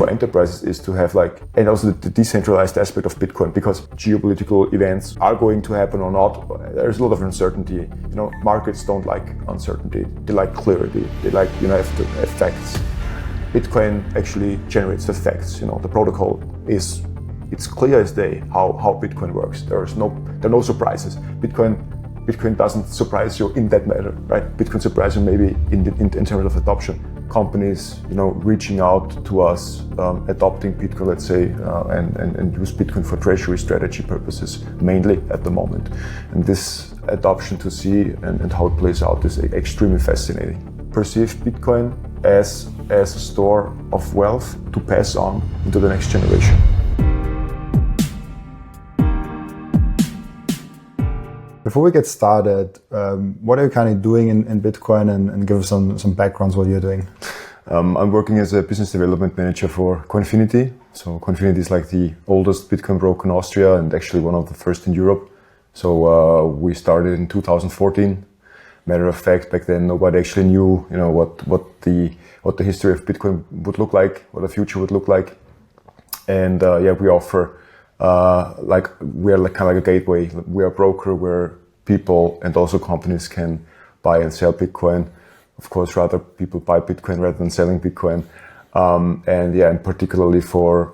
for enterprises is to have and also the decentralized aspect of Bitcoin, because geopolitical events are going to happen or not. There's a lot of uncertainty. Markets don't like uncertainty. They like clarity. They like, have facts. Bitcoin actually generates the facts. The protocol it's clear as day how Bitcoin works. There are no surprises. Bitcoin doesn't surprise you in that matter, right? Bitcoin surprises you maybe in terms of adoption. Companies, reaching out to us, adopting Bitcoin, let's say, and use Bitcoin for treasury strategy purposes, mainly at the moment. And this adoption to see and how it plays out is extremely fascinating. Perceive Bitcoin as a store of wealth to pass on into the next generation. Before we get started, what are you kind of doing in Bitcoin, and give us some backgrounds what you're doing? I'm working as a business development manager for Coinfinity. So Coinfinity is like the oldest Bitcoin broker in Austria and actually one of the first in Europe. So we started in 2014. Matter of fact, back then nobody actually knew, what the history of Bitcoin would look like, what the future would look like. And we offer we're kind of like a gateway. We're a broker where people and also companies can buy and sell Bitcoin. Of course, rather people buy Bitcoin rather than selling Bitcoin. And particularly for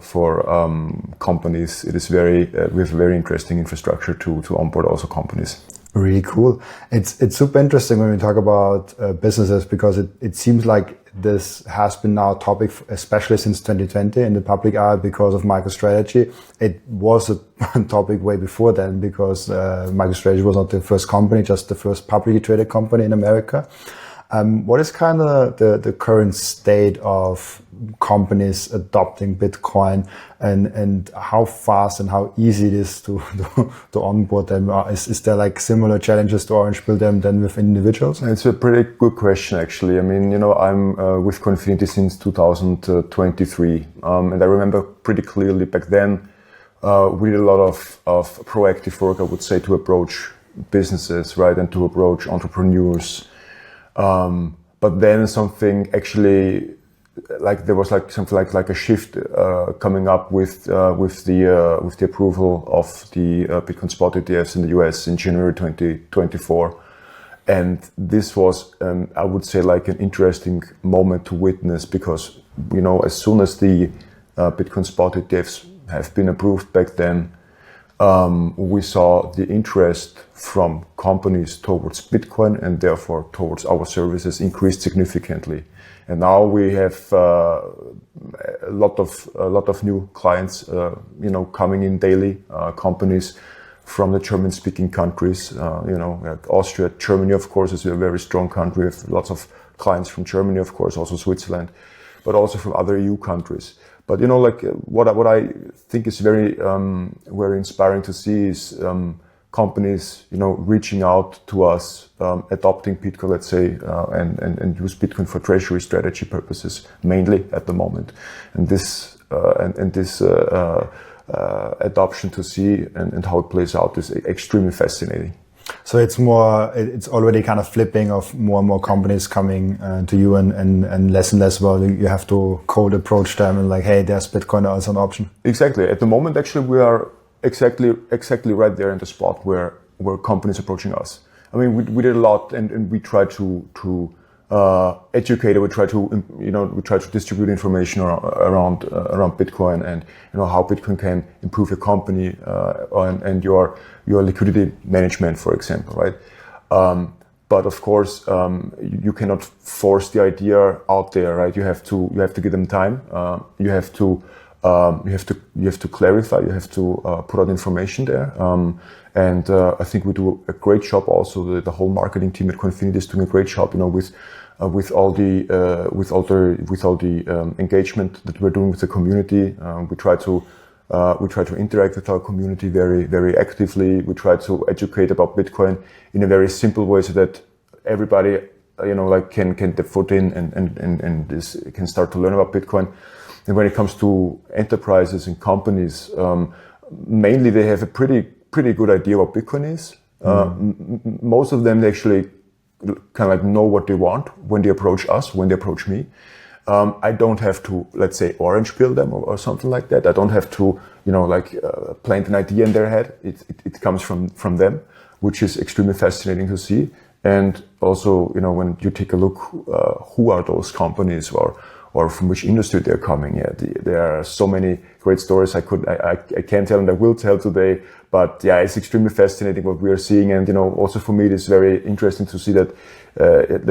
companies, it is we have a very interesting infrastructure to onboard also companies. Really cool. It's super interesting when we talk about businesses, because it seems like this has been now a topic, especially since 2020 in the public eye because of MicroStrategy. It was a topic way before then, because MicroStrategy was not the first company, just the first publicly traded company in America. What is kind of the current state of companies adopting Bitcoin, and how fast and how easy it is to onboard them? Is there like similar challenges to Orange Build them than with individuals? It's a pretty good question, actually. I mean, I'm with Coinfinity since 2023. And I remember pretty clearly back then, we did a lot of proactive work, I would say, to approach businesses, right? And to approach entrepreneurs. But then something actually, there was something like a shift coming up with the approval of the Bitcoin spot ETFs in the US in January 2024, and this was I would say like an interesting moment to witness, because as soon as the Bitcoin spot ETFs have been approved back then, we saw the interest from companies towards Bitcoin and therefore towards our services increased significantly. And now we have a lot of new clients, coming in daily. Companies from the German-speaking countries, like Austria, Germany, of course, is a very strong country. We have lots of clients from Germany, of course, also Switzerland, but also from other EU countries. But what I think is very inspiring to see is companies reaching out to us, adopting Bitcoin, let's say, and use Bitcoin for treasury strategy purposes, mainly at the moment. And this adoption to see and how it plays out is extremely fascinating. So it's already kind of flipping of more and more companies coming to you and less, you have to cold approach them and like, hey, there's Bitcoin as an option. Exactly. At the moment, actually, we are exactly right there in the spot where companies approaching us. I mean, we did a lot and we try to educate, we try to distribute information around Bitcoin and how Bitcoin can improve your company and your liquidity management, for example, right? But of course, you cannot force the idea out there, right? You have to give them time. You have to clarify. You have to put out information there. And I think we do a great job. Also, the whole marketing team at Coinfinity is doing a great job. With all the engagement that we're doing with the community. We try to interact with our community very, very actively. We try to educate about Bitcoin in a very simple way so that everybody, can get the foot in and can start to learn about Bitcoin. And when it comes to enterprises and companies, mainly they have a pretty good idea what Bitcoin is. Most of them, they actually kind of know what they want when they approach us, when they approach me. I don't have to, let's say, orange pill them or something like that. I don't have to, plant an idea in their head. It comes from them, which is extremely fascinating to see. And also, when you take a look, who are those companies or from which industry they're coming. Yeah, there are so many great stories I can't tell and I will tell today. But yeah, it's extremely fascinating what we are seeing. And, also for me, it is very interesting to see that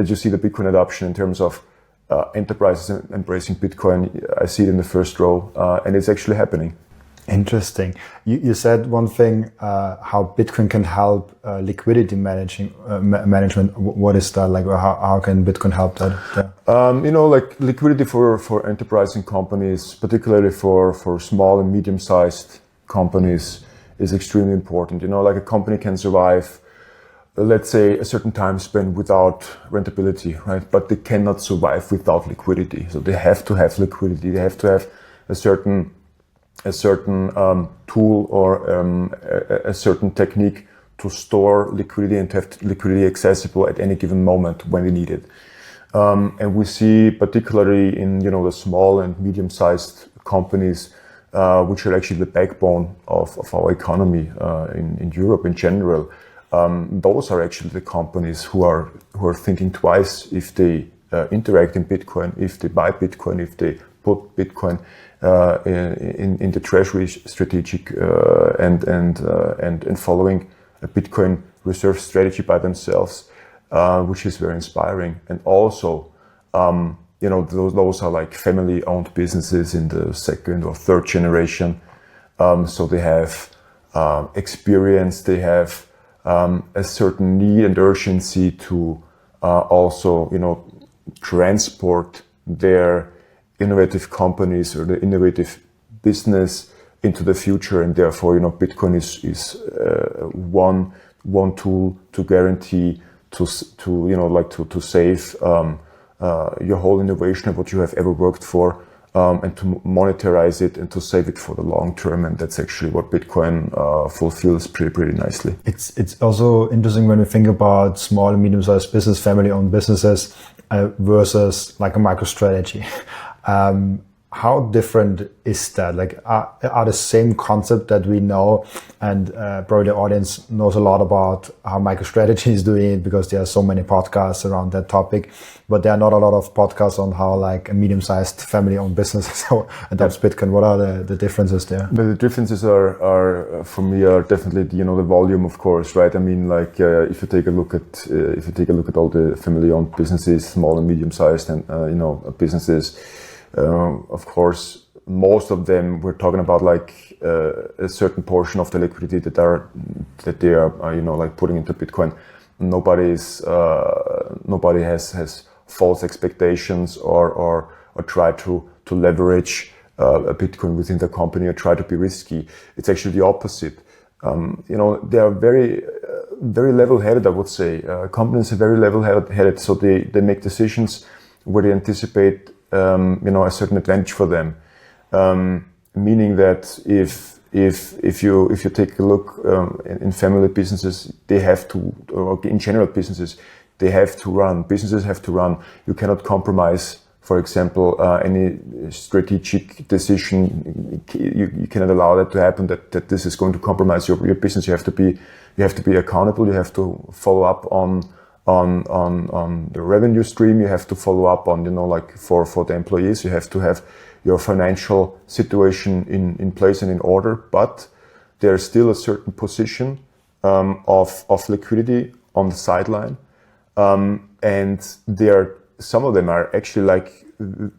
you see the Bitcoin adoption in terms of enterprises embracing Bitcoin. I see it in the first row, and it's actually happening. Interesting. You said one thing, how Bitcoin can help liquidity management. What is that? Like, how can Bitcoin help that? Like liquidity for enterprising companies, particularly for small and medium-sized companies, is extremely important. Like a company can survive, let's say, a certain time span without rentability, right? But they cannot survive without liquidity. So they have to have liquidity. They have to have a certain tool or a certain technique to store liquidity and to have liquidity accessible at any given moment when they need it. And we see particularly in the small and medium-sized companies, which are actually the backbone of our economy in Europe in general. Those are actually the companies who are thinking twice if they interact in Bitcoin, if they buy Bitcoin, if they put Bitcoin in the treasury strategic and following a Bitcoin reserve strategy by themselves, which is very inspiring. And also, those are like family-owned businesses in the second or third generation. So they have experience, they have a certain need and urgency to also, transport their innovative companies or the innovative business into the future, and therefore, Bitcoin is one tool to guarantee to save your whole innovation of what you have ever worked for, and to monetize it and to save it for the long term. And that's actually what Bitcoin fulfills pretty nicely. It's also interesting when we think about small and medium-sized business, family-owned businesses versus like a MicroStrategy. How different is that? Like, are the same concept that we know, and probably the audience knows a lot about how MicroStrategy is doing it because there are so many podcasts around that topic, but there are not a lot of podcasts on how like a medium-sized family-owned business adopts Bitcoin. What are the differences there? The differences are for me are definitely the volume, of course, right? I mean, like if you take a look at all the family-owned businesses, small and medium-sized, and businesses. Of course, most of them, we're talking about like a certain portion of the liquidity that they are like putting into Bitcoin. Nobody has false expectations or try to leverage a Bitcoin within the company or try to be risky. It's actually the opposite. They are very level-headed, I would say. Companies are very level-headed, so they make decisions where they anticipate a certain advantage for them, meaning that if you take a look in family businesses, they have to, or in general businesses, businesses have to run. You cannot compromise, for example, any strategic decision. You cannot allow that to happen, that this is going to compromise your business. You have to be accountable. You have to follow up on the revenue stream. You have to follow up on, for the employees, you have to have your financial situation in place and in order, but there's still a certain position of liquidity on the sideline. And some of them are actually like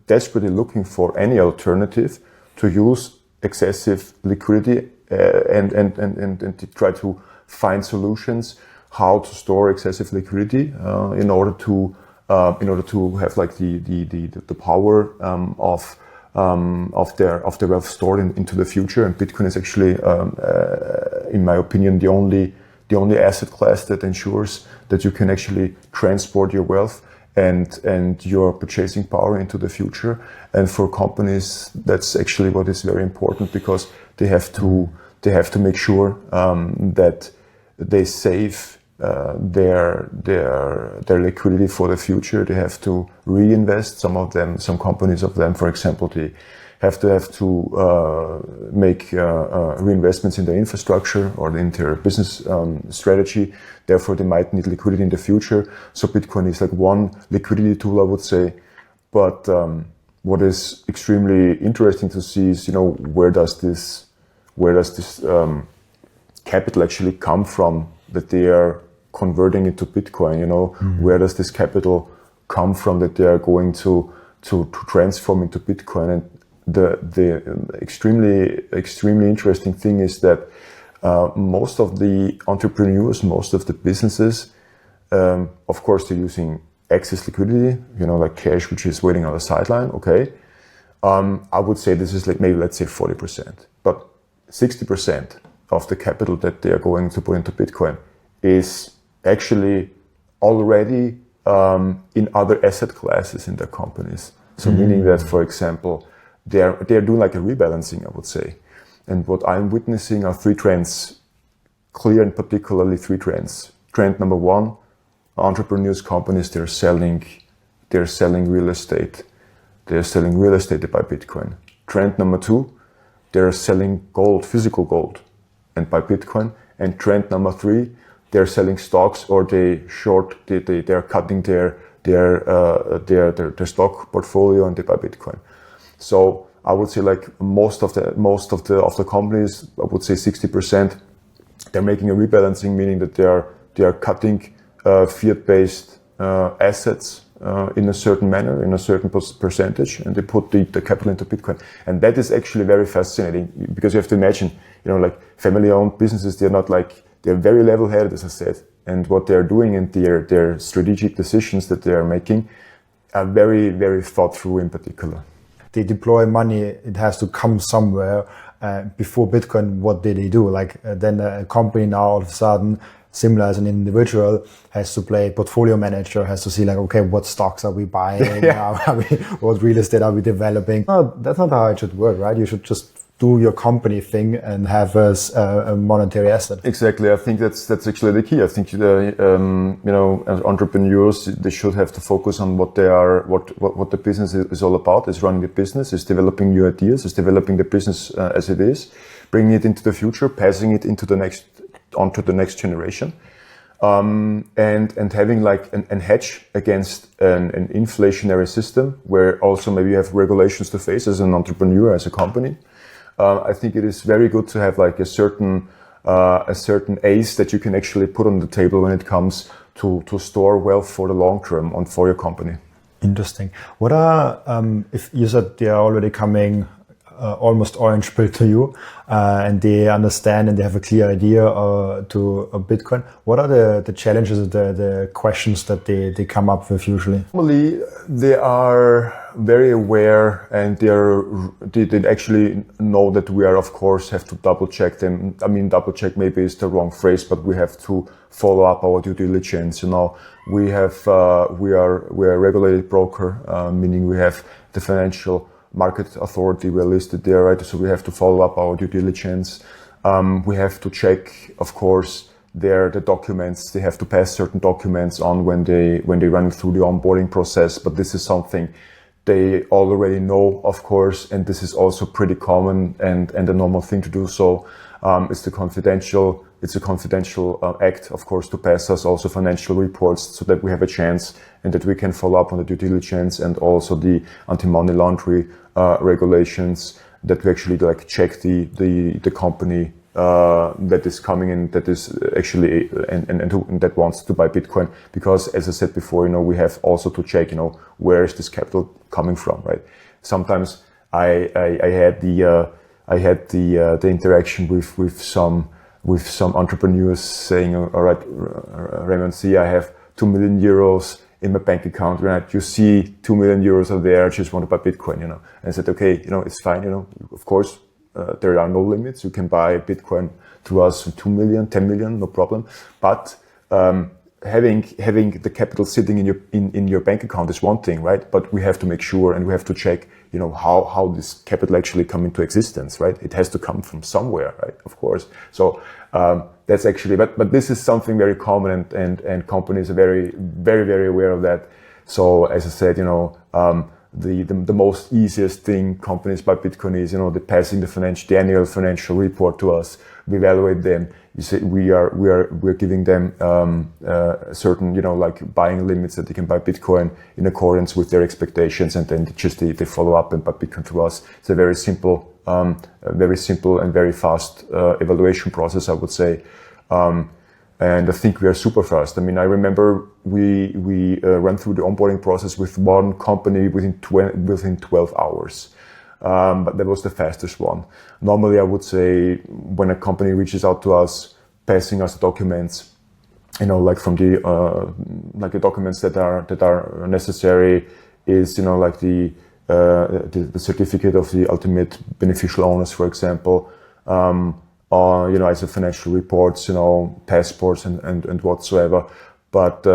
desperately looking for any alternative to use excessive liquidity and to try to find solutions how to store excessive liquidity in order to have like the power of their wealth stored into the future. And Bitcoin is actually, in my opinion, the only asset class that ensures that you can actually transport your wealth and your purchasing power into the future. And for companies, that's actually what is very important, because they have to make sure that they save their liquidity for the future. They have to reinvest. Some companies of them, for example, they have to make reinvestments in their infrastructure or in their business strategy. Therefore, they might need liquidity in the future. So Bitcoin is like one liquidity tool, I would say. But what is extremely interesting to see is, where does this capital actually come from that they are converting into Bitcoin? Where does this capital come from that they are going to transform into Bitcoin? And the extremely interesting thing is that most of the entrepreneurs, most of the businesses, of course, they're using excess liquidity, like cash, which is waiting on the sideline. Okay, I would say this is like maybe, let's say 40%, but 60% of the capital that they are going to put into Bitcoin is actually already in other asset classes in their companies. So meaning that, for example, they're doing like a rebalancing, I would say. And what I'm witnessing are three trends, clear and particularly three trends. Trend number one, entrepreneurs, companies, they're selling real estate. They're selling real estate to buy Bitcoin. Trend number two, they're selling gold, physical gold, and buy Bitcoin. And trend number three, they're selling stocks, or they're cutting their stock portfolio and they buy Bitcoin. So I would say like most of the companies, I would say 60%, they're making a rebalancing, meaning that they are cutting fiat-based assets in a certain manner, in a certain percentage, and they put the capital into Bitcoin. And that is actually very fascinating, because you have to imagine, like family-owned businesses, they're very level-headed, as I said, and what they're doing and their strategic decisions that they are making are very, very thought through in particular. They deploy money, it has to come somewhere. Before Bitcoin, what did they do? Then a company now all of a sudden, similar as an individual, has to play portfolio manager, has to see okay, what stocks are we buying? What real estate are we developing? No, that's not how it should work, right? You should just do your company thing and have a monetary asset. Exactly. I think that's actually the key. I think as entrepreneurs, they should have to focus on what the business is all about. Is running the business, is developing new ideas, is developing the business as it is, bringing it into the future, passing it onto the next generation, and having an hedge against an inflationary system where also maybe you have regulations to face as an entrepreneur, as a company. I think it is very good to have a certain ace that you can actually put on the table when it comes to store wealth for the long term and for your company. Interesting. What are, if you said they are already coming almost orange pill to you, and they understand and they have a clear idea to Bitcoin, what are the challenges, the questions that they come up with usually? Normally, they are very aware, and they actually know that we are, of course, have to double check them. I mean, double check maybe is the wrong phrase, but we have to follow up our due diligence. We are a regulated broker, meaning we have the financial market authority, we're listed there, right? So we have to follow up our due diligence. We have to check, of course, the documents. They have to pass certain documents on when they run through the onboarding process. But this is something they already know, of course, and this is also pretty common and a normal thing to do. So it's a confidential act, of course, to pass us also financial reports so that we have a chance and that we can follow up on the due diligence and also the anti-money laundering regulations, that we actually check the company that is coming in, that is actually and that wants to buy Bitcoin. Because as I said before, we have also to check, where is this capital coming from, right? Sometimes I had the interaction with some entrepreneurs saying, all right, Raimund, see, I have 2 million euros in my bank account, right? You see 2 million euros are there, I just want to buy Bitcoin, And I said, okay, it's fine, of course, there are no limits. You can buy Bitcoin through us for 2 million, 10 million, no problem. But having the capital sitting in your bank account is one thing, right? But we have to make sure, and we have to check, how this capital actually come into existence, right? It has to come from somewhere, right? Of course. So That's actually, but this is something very common, and companies are very aware of that. So as I said, the most easiest thing companies buy Bitcoin is, they passing the annual financial report to us. We evaluate them. You say we're giving them certain, like buying limits that they can buy Bitcoin in accordance with their expectations, and then they follow up and buy Bitcoin through us. It's a very simple and very fast evaluation process, I would say. And I think we are super fast. I mean, I remember we ran through the onboarding process with one company within 12 hours. But that was the fastest one. Normally, I would say when a company reaches out to us, passing us the documents, like from the documents that are necessary, is like the certificate of the ultimate beneficial owners, for example. As a financial reports, passports and whatsoever. But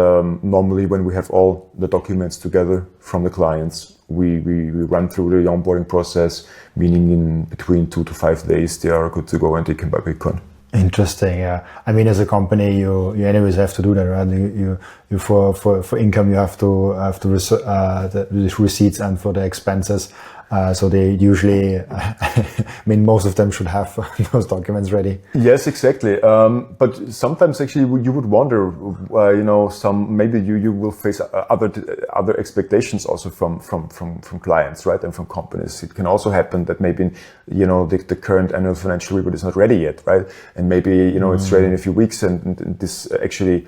normally when we have all the documents together from the clients, we run through the onboarding process, meaning in between 2 to 5 days, they are good to go and they can buy Bitcoin. Interesting. Yeah. I mean, as a company, you anyways have to do that, right? You for income, you have to the receipts, and for the expenses. So they usually, most of them should have those documents ready. Yes, exactly. But sometimes actually you would wonder, maybe you will face other expectations also from clients, right? And from companies. It can also happen that maybe, the current annual financial report is not ready yet, right? And maybe, it's ready in a few weeks, and this actually,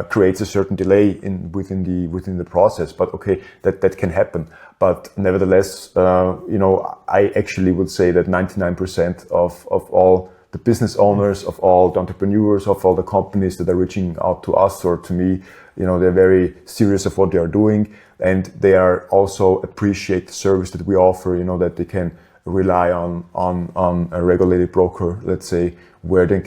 creates a certain delay within the process. But okay, that can happen. But nevertheless, I actually would say that 99% of all the business owners, of all the entrepreneurs, of all the companies that are reaching out to us or to me, they're very serious of what they are doing, and they are also appreciate the service that we offer. That they can rely on a regulated broker, let's say, where they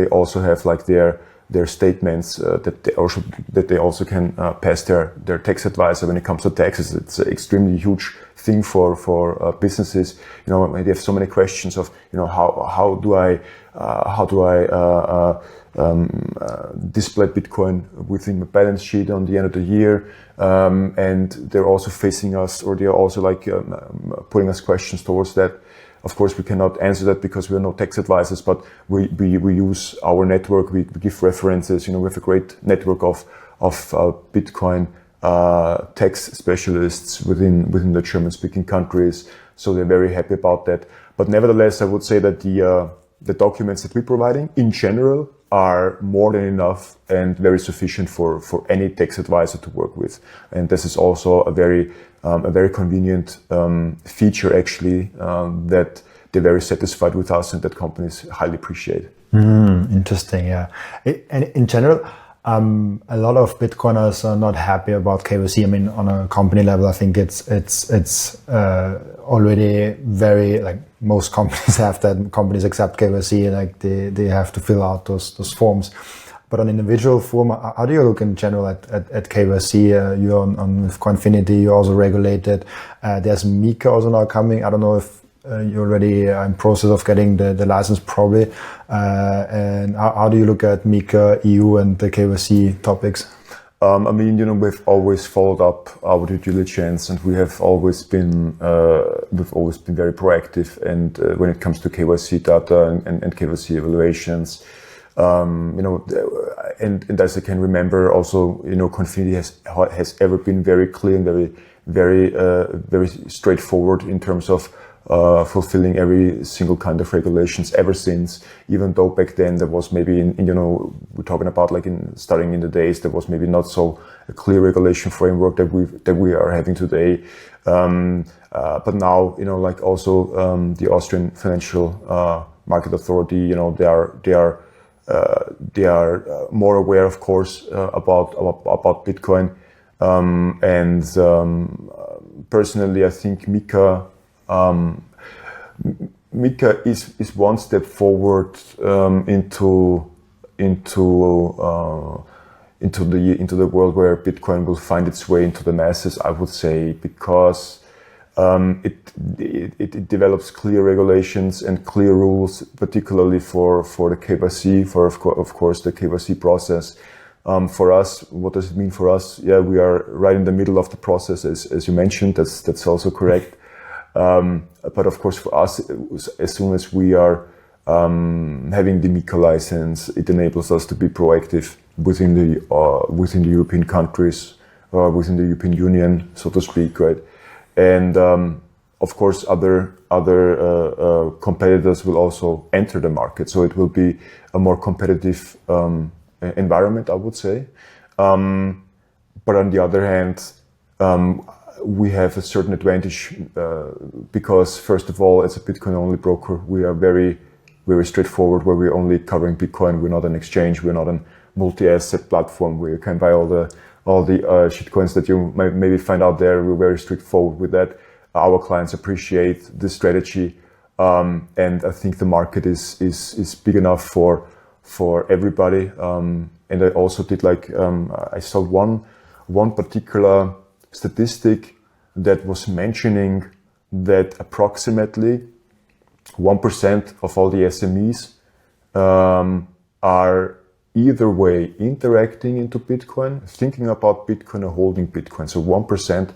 also have like their statements that they also can pass their tax advisor when it comes to taxes. It's an extremely huge thing for businesses. They have so many questions of how do I display Bitcoin within my balance sheet on the end of the year, and they're also facing us, or they're also putting us questions towards that. Of course, we cannot answer that because we're no tax advisors, but we use our network. We give references. We have a great network of Bitcoin tax specialists within the German-speaking countries. So they're very happy about that. But nevertheless, I would say that the documents that we're providing in general are more than enough and very sufficient for any tax advisor to work with. And this is also a very convenient feature, actually, that they're very satisfied with us and that companies highly appreciate. Interesting, yeah. And in general, a lot of Bitcoiners are not happy about KYC. I mean, on a company level, I think it's already very, most companies have that. Companies accept KYC, they have to fill out those forms. But on individual form, how do you look in general at KYC? You're on Coinfinity, you're also regulated. There's MiCA also now coming. I don't know if you're already in process of getting the license, probably. And how do you look at MiCA, EU, and the KYC topics? We've always followed up our due diligence, and we have always been very proactive. And when it comes to KYC data and KYC evaluations, and as I can remember, also, Coinfinity has ever been very clear and very straightforward in terms of fulfilling every single kind of regulations ever since. Even though back then there was maybe we're talking about starting in the days, there was maybe not so a clear regulation framework that we are having today. But now, also the Austrian Financial Market Authority, they are more aware, of course, about Bitcoin. Personally, I think MiCA is one step forward into the world where Bitcoin will find its way into the masses, I would say, because it develops clear regulations and clear rules, particularly for the KYC, for of course the KYC process. For us, what does it mean for us? Yeah, we are right in the middle of the process, as you mentioned. That's also correct. But of course, for us, as soon as we are having the MiCA license, it enables us to be proactive within the European countries, within the European Union, so to speak, right? And of course, other competitors will also enter the market, so it will be a more competitive environment, I would say. But on the other hand, we have a certain advantage because, first of all, as a Bitcoin-only broker, we are very, very straightforward, where we're only covering Bitcoin. We're not an exchange. We're not a multi-asset platform where you can buy all the shitcoins that you might maybe find out there. We're very straightforward with that. Our clients appreciate this strategy, and I think the market is big enough for everybody. And I also did I saw one particular statistic that was mentioning that approximately 1% of all the SMEs are either way interacting into Bitcoin, thinking about Bitcoin or holding Bitcoin. So 1%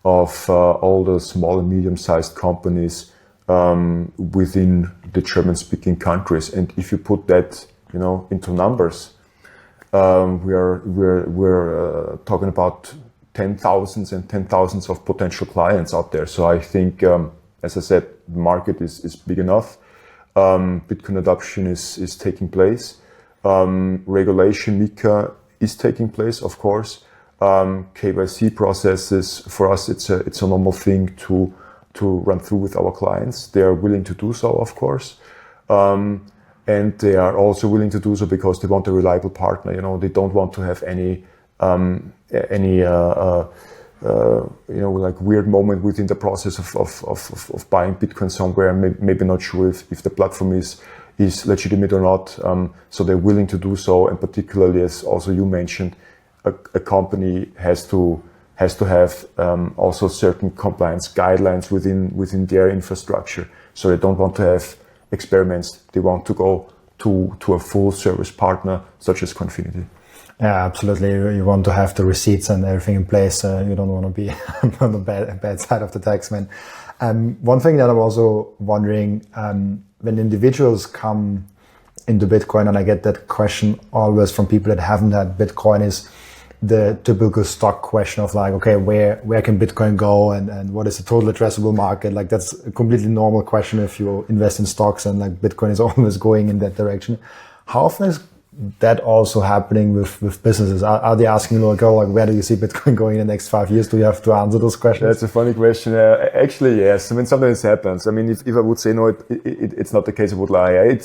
of all the small and medium-sized companies within the German-speaking countries. And if you put that, into numbers, we're talking about 10,000s and 10,000s of potential clients out there. So I think, as I said, the market is big enough. Bitcoin adoption is taking place. Regulation, MiCA, is taking place, of course. KYC processes, for us, it's a normal thing to run through with our clients. They are willing to do so, of course. And they are also willing to do so because they want a reliable partner. They don't want to have any weird moment within the process of buying Bitcoin somewhere, maybe not sure if the platform is legitimate or not. So they're willing to do so, and particularly, as also you mentioned, a company has to have also certain compliance guidelines within their infrastructure. So they don't want to have experiments. They want to go to a full service partner such as Coinfinity. Yeah, absolutely. You want to have the receipts and everything in place. You don't want to be on the bad side of the tax man. One thing that I'm also wondering, when individuals come into Bitcoin, and I get that question always from people that haven't had Bitcoin, is the typical stock question of okay, where can Bitcoin go, and what is the total addressable market? That's a completely normal question if you invest in stocks, and Bitcoin is always going in that direction. How often is that also happening with businesses? Are they asking where do you see Bitcoin going in the next 5 years? Do you have to answer those questions? That's a funny question. Actually, yes. Sometimes it happens. If I would say no, it's not the case, I would lie.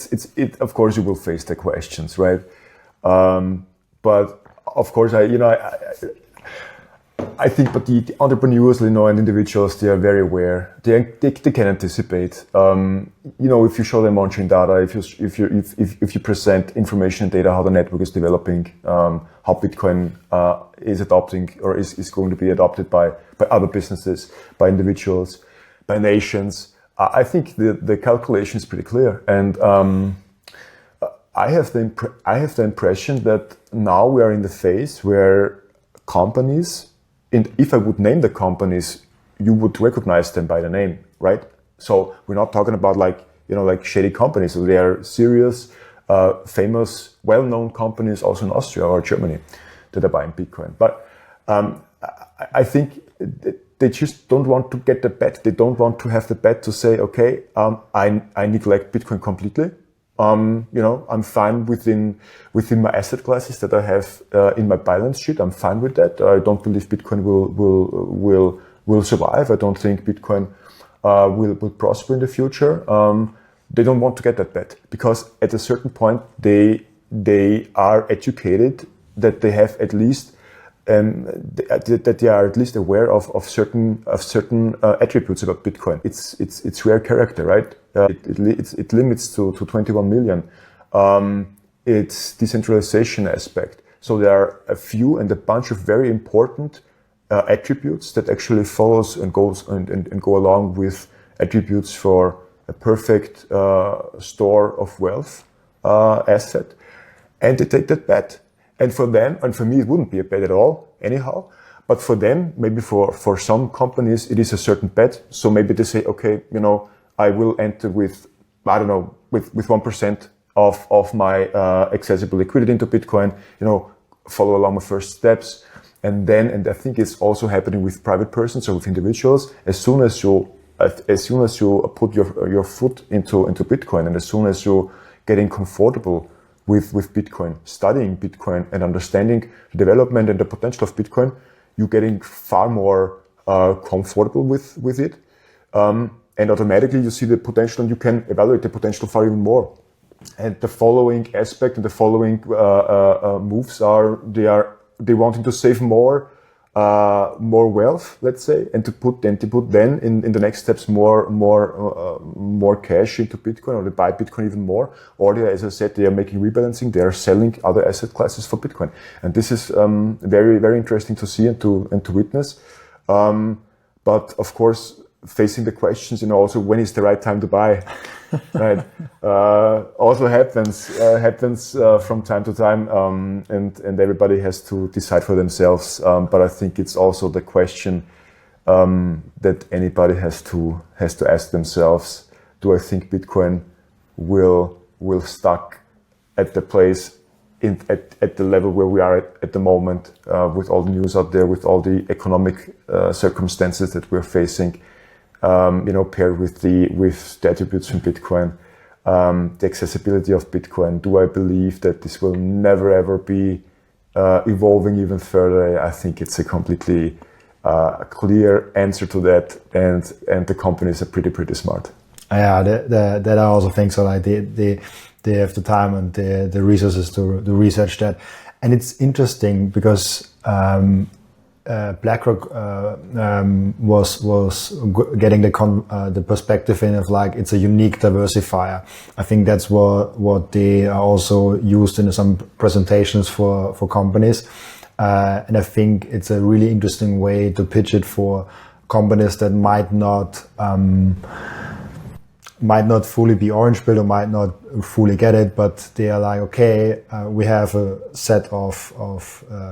Of course, you will face the questions, right? But of course, I think, but the entrepreneurs, and individuals, they are very aware. They can anticipate. If you show them on-chain data, if you present information and data, how the network is developing, how Bitcoin is adopting or is going to be adopted by other businesses, by individuals, by nations, I think the calculation is pretty clear. And I have the impression that now we are in the phase where companies, and if I would name the companies, you would recognize them by the name, right? So we're not talking about shady companies. So they are serious, famous, well-known companies also in Austria or Germany that are buying Bitcoin. But I think they just don't want to get the bet. They don't want to have the bet to say, okay, I neglect Bitcoin completely. I'm fine within my asset classes that I have in my balance sheet. I'm fine with that. I don't believe Bitcoin will survive. I don't think Bitcoin will prosper in the future. They don't want to get that bet because at a certain point they are educated that they have at least that they are at least aware of certain attributes about Bitcoin. It's rare character, right? It limits to 21 million. It's decentralization aspect. So there are a few and a bunch of very important attributes that actually follows and goes and go along with attributes for a perfect store of wealth asset, and they take that bet. And for them, and for me, it wouldn't be a bet at all, anyhow. But for them, maybe for some companies, it is a certain bet. So maybe they say, okay, I will enter with, I don't know, with 1% of my accessible liquidity into Bitcoin, follow along my first steps. And I think it's also happening with private persons or with individuals. As soon as you put your foot into Bitcoin, and as soon as you're getting comfortable with Bitcoin, studying Bitcoin and understanding the development and the potential of Bitcoin, you're getting far more comfortable with it. And automatically you see the potential and you can evaluate the potential far even more. And the following aspect and the following moves are they wanting to save more wealth, let's say, and to put then in the next steps more cash into Bitcoin, or they buy Bitcoin even more, or they, as I said, they are making rebalancing, they are selling other asset classes for Bitcoin, and this is very, very interesting to see and to witness. But of course, facing the questions, also when is the right time to buy, right? Also happens from time to time, and everybody has to decide for themselves. But I think it's also the question that anybody has to ask themselves: do I think Bitcoin will stuck at the place at the level where we are at the moment, with all the news out there, with all the economic circumstances that we're facing? Paired with the attributes from Bitcoin, the accessibility of Bitcoin. Do I believe that this will never ever be evolving even further? I think it's a completely clear answer to that, and the companies are pretty smart. Yeah, that I also think so. Like they have the time and the resources to research that, and it's interesting because BlackRock was getting the perspective in of like it's a unique diversifier. I think that's what they also used in some presentations for companies, and I think it's a really interesting way to pitch it for companies that might not fully be orange pilled or might not fully get it, but they are like, okay, we have a set of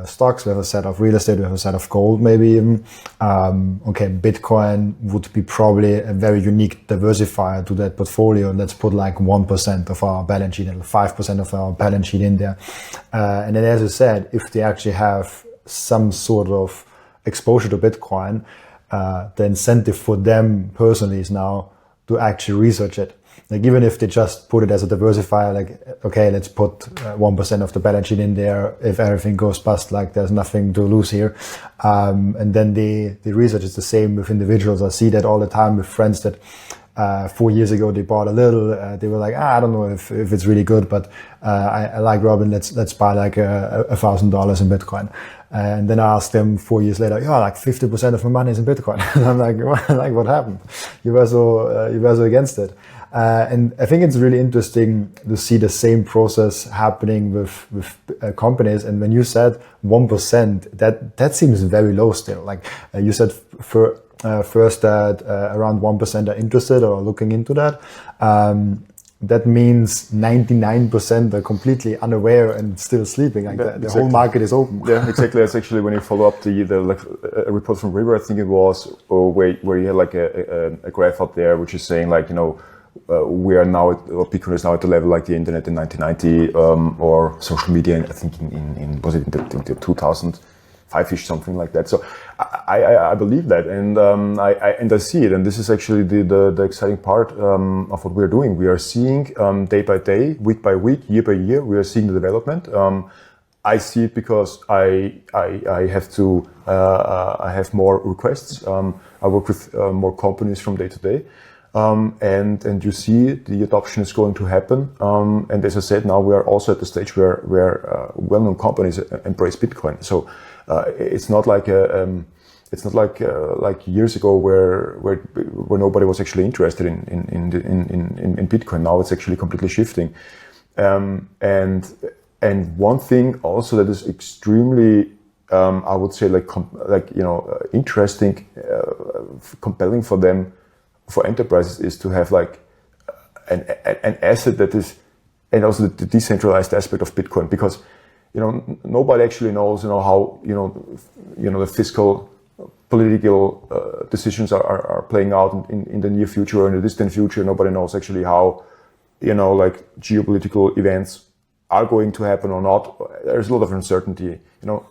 stocks, we have a set of real estate, we have a set of gold, maybe even. Okay, Bitcoin would be probably a very unique diversifier to that portfolio. Let's put like 1% of our balance sheet and 5% of our balance sheet in there. And then, as you said, if they actually have some sort of exposure to Bitcoin, the incentive for them personally is now to actually research it. Like even if they just put it as a diversifier, like, okay, let's put 1% of the balance sheet in there. If everything goes bust, like there's nothing to lose here. And then the research is the same with individuals. I see that all the time with friends that 4 years ago they bought a little. They were like, I don't know if it's really good, but I like Robin. Let's buy like $1,000 in Bitcoin. And then I asked them 4 years later, like 50% of my money is in Bitcoin. And I'm like, what happened? You were so against it. And I think it's really interesting to see the same process happening with companies. And when you said 1%, that seems very low still. Like you said first that around 1% are interested or are looking into that. That means 99% are completely unaware and still sleeping. Like the exactly. Whole market is open. Yeah, exactly. That's actually when you follow up a report from River, I think it was, where you had like a graph out there which is saying like, we are now, Bitcoin is now at the level like the internet in 1990, or social media, I think in 2005-ish, something like that. So I believe that, and I see it, and this is actually the exciting part of what we're doing. We are seeing day by day, week by week, year by year, we are seeing the development. I see it because I have more requests. I work with more companies from day to day. And you see the adoption is going to happen. And as I said, now we are also at the stage where well-known companies embrace Bitcoin. So it's not like like years ago where nobody was actually interested in Bitcoin. Now it's actually completely shifting. And one thing also that is extremely I would say interesting, compelling for them, for enterprises, is to have like an asset that is, and also the decentralized aspect of Bitcoin, because nobody actually knows how the fiscal, political decisions are playing out in the near future or in the distant future. Nobody knows actually how geopolitical events are going to happen or not. There's a lot of uncertainty.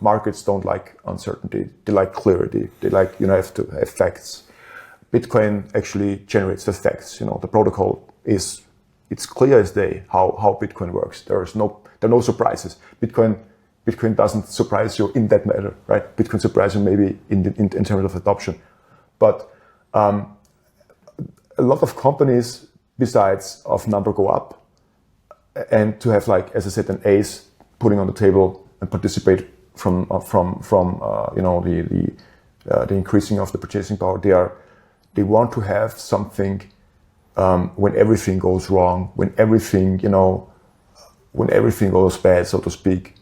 Markets don't like uncertainty. They like clarity. They like, have to have facts. Bitcoin actually generates the facts. The protocol it's clear as day how Bitcoin works. There are no surprises. Bitcoin doesn't surprise you in that matter, right? Bitcoin surprises you maybe in terms of adoption. But a lot of companies, besides of number go up, and to have, like, as I said, an ace putting on the table and participate from the increasing of the purchasing power. They want to have something when everything goes wrong, when everything goes bad, so to speak,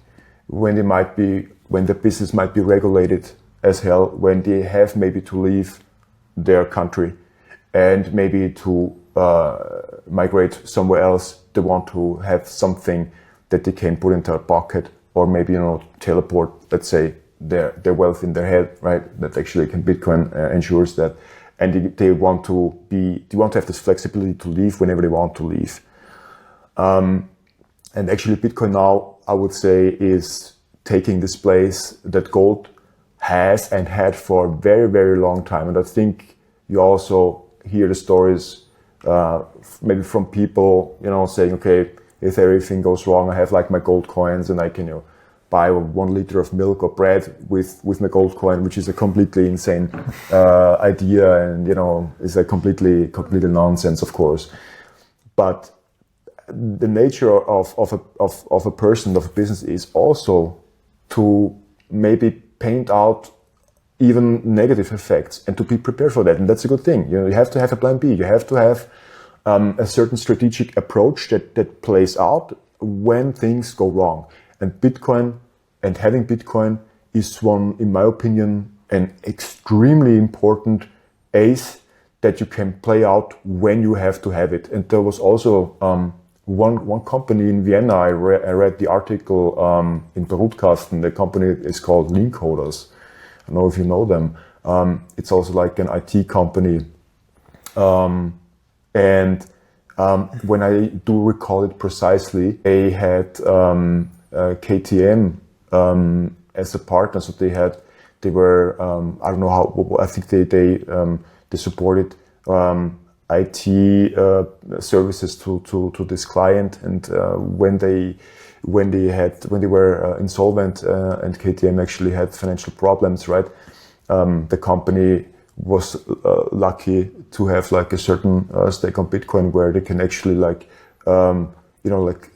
when the business might be regulated as hell, when they have maybe to leave their country and maybe to migrate somewhere else. They want to have something that they can put into their pocket, or maybe teleport, let's say, their wealth in their head, right? That actually Bitcoin ensures that, and they want to have this flexibility to leave whenever they want to leave. And actually, Bitcoin now, I would say, is taking this place that gold has and had for a very, very long time. And I think you also hear the stories maybe from people, saying, okay, if everything goes wrong, I have like my gold coins and I can, buy 1 liter of milk or bread with my gold coin, which is a completely insane idea, and is a completely nonsense, of course. But the nature of a person, of a business, is also to maybe paint out even negative effects and to be prepared for that. And that's a good thing. You have to have a plan B. You have to have a certain strategic approach that plays out when things go wrong. And Bitcoin, and having Bitcoin, is one, in my opinion, an extremely important ace that you can play out when you have to have it. And there was also one company in Vienna. I read the article in Brutkasten. The company is called Lean Coders. I don't know if you know them. It's also like an IT company. And when I do recall it precisely, they had KTM as a partner. So they were I don't know how. I think they supported IT services to this client. And when they were insolvent and KTM actually had financial problems, right? The company was lucky to have like a certain stake on Bitcoin where they can actually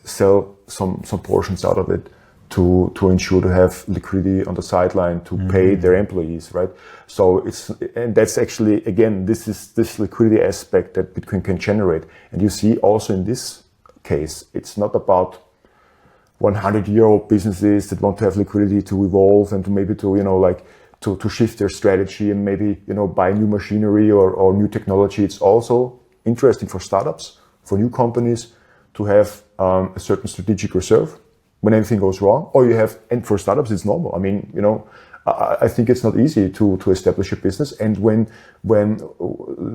sell some portions out of it to ensure to have liquidity on the sideline to pay their employees, right? So that's actually, again, this liquidity aspect that Bitcoin can generate. And you see also in this case, it's not about 100-year-old businesses that want to have liquidity to evolve and to maybe to shift their strategy and maybe, buy new machinery or new technology. It's also interesting for startups, for new companies, to have a certain strategic reserve when anything goes wrong. And for startups, it's normal. I mean, I think it's not easy to establish a business. And when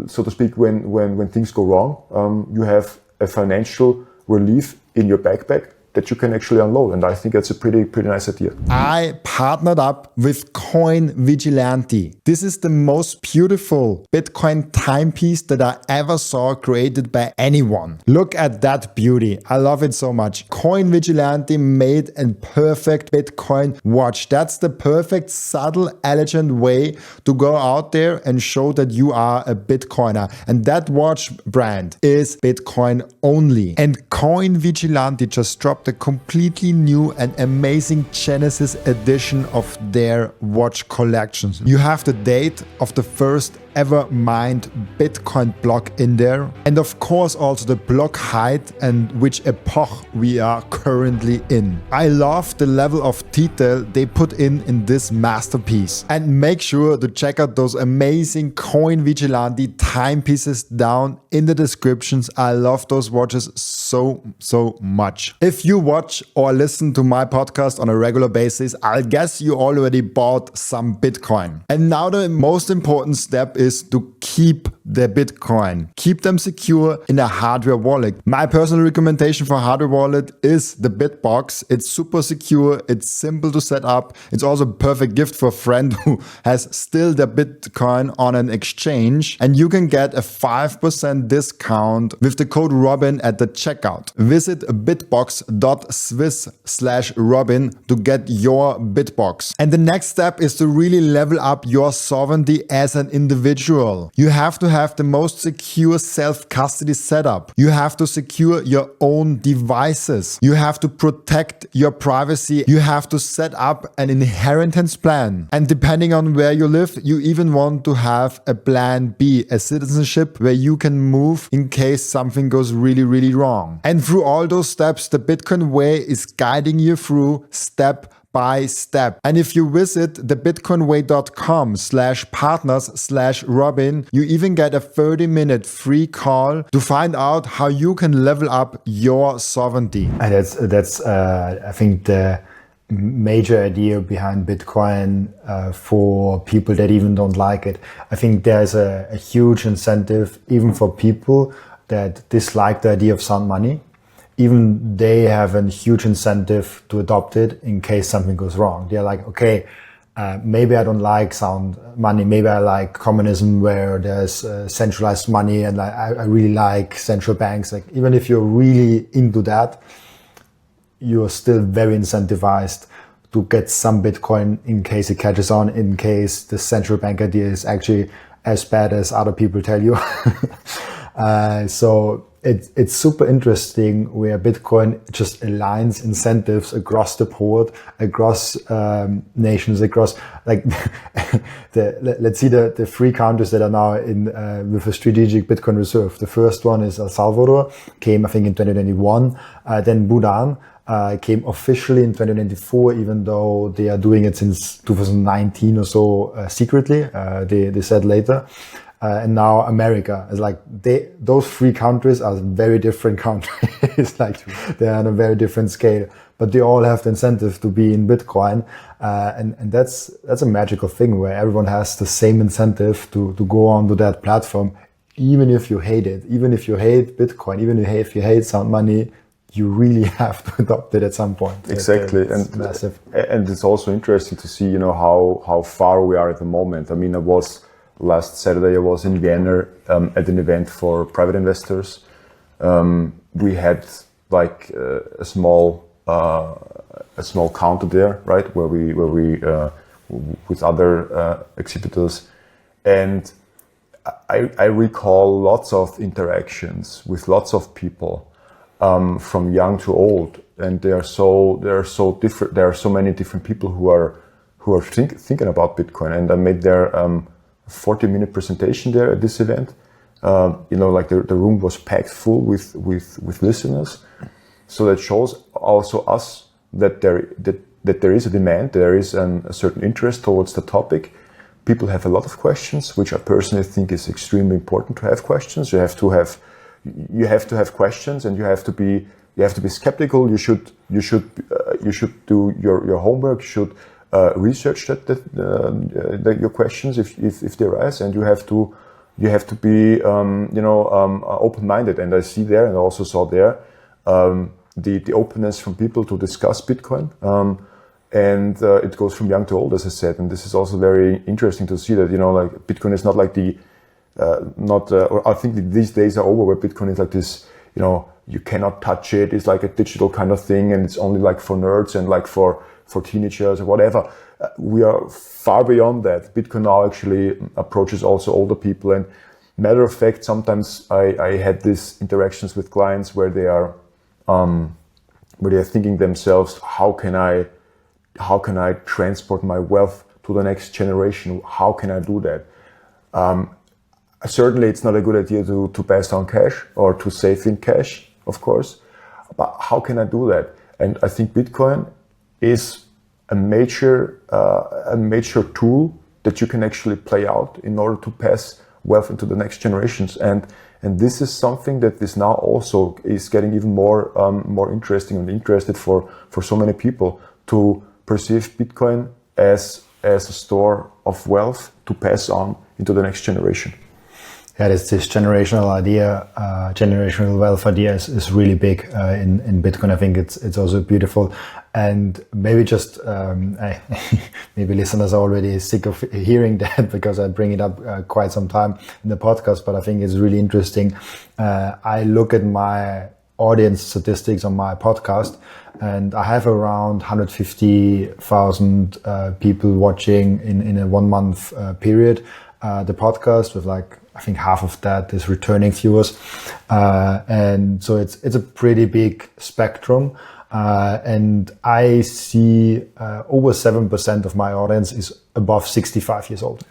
so to speak, when things go wrong, you have a financial relief in your backpack that you can actually unload. And I think that's a pretty nice idea. I partnered up with Coinfinity. This is the most beautiful Bitcoin timepiece that I ever saw created by anyone. Look at that beauty. I love it so much. Coinfinity made a perfect Bitcoin watch. That's the perfect, subtle, elegant way to go out there and show that you are a Bitcoiner. And that watch brand is Bitcoin only. And Coinfinity just dropped a completely new and amazing Genesis edition of their watch collections. You have the date of the first ever mined Bitcoin block in there. And of course also the block height and which epoch we are currently in. I love the level of detail they put in this masterpiece. And make sure to check out those amazing Coinfinity timepieces down in the descriptions. I love those watches so much. If you watch or listen to my podcast on a regular basis, I guess you already bought some Bitcoin. And now the most important step is to keep the Bitcoin. Keep them secure in a hardware wallet. My personal recommendation for hardware wallet is the BitBox. It's super secure. It's simple to set up. It's also a perfect gift for a friend who has still their Bitcoin on an exchange. And you can get a 5% discount with the code Robin at the checkout. Visit bitbox.swiss/Robin to get your BitBox. And the next step is to really level up your sovereignty as an individual. You have to have the most secure self-custody setup. You have to secure your own devices. You have to protect your privacy. You have to set up an inheritance plan. And depending on where you live, you even want to have a plan B, a citizenship where you can move in case something goes really wrong. And through all those steps, the Bitcoin way is guiding you through step by step. And if you visit thebitcoinway.com/partners/Robin, you even get a 30-minute free call to find out how you can level up your sovereignty. And that's I think the major idea behind Bitcoin for people that even don't like it. I think there's a huge incentive even for people that dislike the idea of sound money. Even they have a huge incentive to adopt it in case something goes wrong. They're like, okay, maybe I don't like sound money. Maybe I like communism where there's centralized money, and I really like central banks. Like even if you're really into that, you're still very incentivized to get some Bitcoin in case it catches on, in case the central bank idea is actually as bad as other people tell you. So it's super interesting where Bitcoin just aligns incentives across the board, across nations, across like let's see the three countries that are now in with a strategic Bitcoin reserve. The first one is El Salvador, came I think in 2021. Then Bhutan came officially in 2024, even though they are doing it since 2019 or so secretly. They said later. And now America is like those three countries are very different countries. Like they're on a very different scale, but they all have the incentive to be in Bitcoin. And that's a magical thing where everyone has the same incentive to go onto that platform, even if you hate it, even if you hate Bitcoin, even if you hate sound money, you really have to adopt it at some point. Exactly. It's massive. And it's also interesting to see, how far we are at the moment. I mean, last Saturday I was in Vienna at an event for private investors. We had like a small counter there, right, where we with other exhibitors, and I recall lots of interactions with lots of people, from young to old, and they are so different. There are so many different people who are thinking about Bitcoin, and I made their 40-minute presentation there at this event. Like the room was packed full with listeners. So that shows also us that there is a demand, there is a certain interest towards the topic. People have a lot of questions, which I personally think is extremely important to have questions. You have to have questions, and you have to be skeptical. You should do your homework. You should research your questions if they arise, and you have to be open-minded. And I see there, and I also saw there, the openness from people to discuss Bitcoin, and it goes from young to old, as I said. And this is also very interesting to see that like Bitcoin is not like or I think that these days are over where Bitcoin is like this, you cannot touch it. It's like a digital kind of thing, and it's only like for nerds and like for teenagers or whatever. We are far beyond that. Bitcoin now actually approaches also older people. And matter of fact, sometimes I had these interactions with clients where they are thinking themselves, how can I transport my wealth to the next generation? How can I do that? certainly it's not a good idea to pass on cash or to save in cash, of course. But how can I do that? And I think Bitcoin is a major tool that you can actually play out in order to pass wealth into the next generations. And this is something that is now also is getting even more interesting and interested for so many people to perceive Bitcoin as a store of wealth to pass on into the next generation. Yeah, this generational idea, generational wealth idea is really big in Bitcoin. I think it's also beautiful, and maybe just maybe listeners are already sick of hearing that because I bring it up quite some time in the podcast. But I think it's really interesting. I look at my audience statistics on my podcast, and I have around 150,000 people watching in a 1 month period the podcast, with like, I think half of that is returning viewers. And so it's a pretty big spectrum. And I see over 7% of my audience is above 65 years old.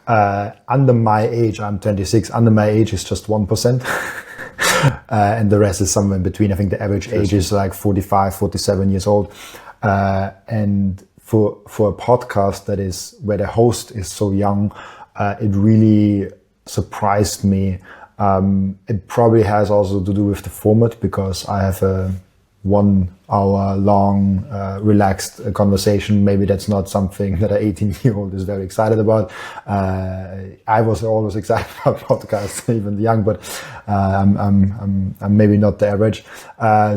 Under my age, I'm 26, under my age is just 1%. And the rest is somewhere in between. I think the average age is like 45, 47 years old. And for a podcast that is where the host is so young, it really surprised me. It probably has also to do with the format, because I have a 1 hour long relaxed conversation. Maybe that's not something that an 18-year-old is very excited about. I was always excited about podcasts, even young, but I'm maybe not the average.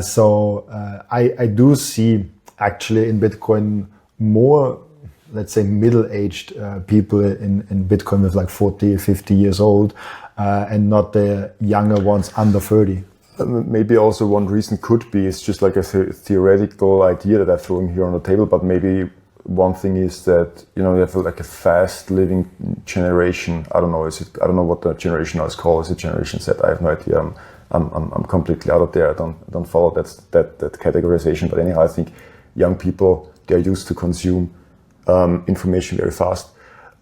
So I do see actually in Bitcoin more, let's say, middle-aged people in Bitcoin with like 40, 50 years old, and not the younger ones under 30. Maybe also one reason could be it's just like a theoretical idea that I threw in here on the table, but maybe one thing is that, you know, you have like a fast living generation. I don't know what the generation is called. Is it Generation Z? I have no idea. I'm completely out of there. I don't follow that categorization. But anyhow, I think young people, they're used to consume information very fast.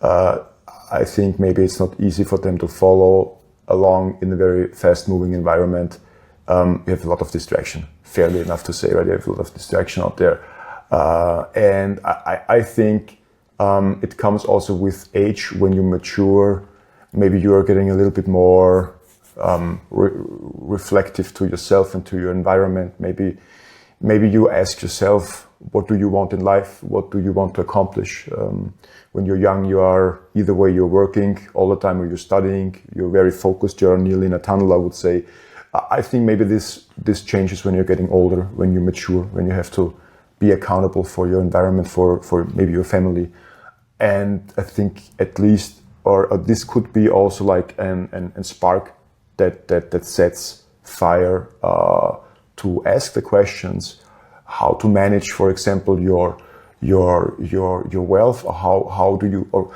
I think maybe it's not easy for them to follow along in a very fast moving environment. You have a lot of distraction, fairly enough to say, right? You have a lot of distraction out there. And I think it comes also with age. When you mature, maybe you are getting a little bit more reflective to yourself and to your environment. Maybe you ask yourself, what do you want in life? What do you want to accomplish? When you're young, you are either way, you're working all the time or you're studying. You're very focused. You're nearly in a tunnel, I would say. I think maybe this changes when you're getting older, when you mature, when you have to be accountable for your environment, for maybe your family. And I think at least, or this could be also like an spark that sets fire to ask the questions, how to manage, for example, your wealth, or how do you, or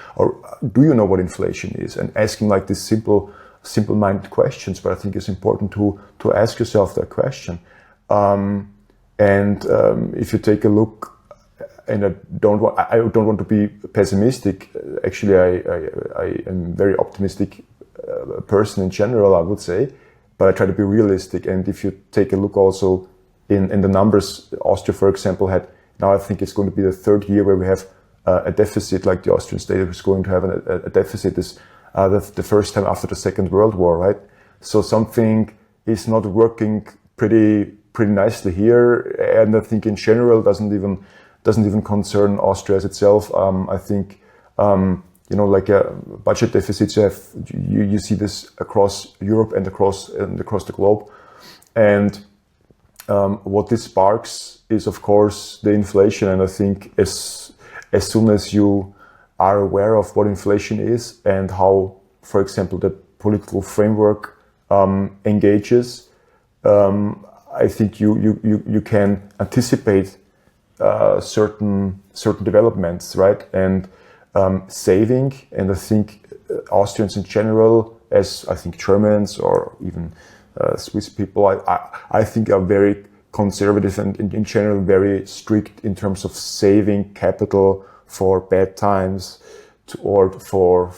do you know what inflation is? And asking like this simple-minded questions, but I think it's important to ask yourself that question. If you take a look, and I don't want to be pessimistic. Actually, I am a very optimistic person in general, I would say, but I try to be realistic. And if you take a look also in the numbers, Austria, for example, had, now I think it's going to be the third year where we have a deficit, like the Austrian state is going to have a deficit. Is the first time after the Second World War, right? So something is not working pretty nicely here, and I think in general doesn't even concern Austria as itself. I think like a budget deficits, you see this across Europe and across the globe, and what this sparks is, of course, the inflation. And I think as soon as you are aware of what inflation is and how, for example, the political framework engages, I think you can anticipate certain developments, right? And saving, and I think Austrians in general, as I think Germans or even Swiss people, I think are very conservative and in general very strict in terms of saving capital for bad times, or for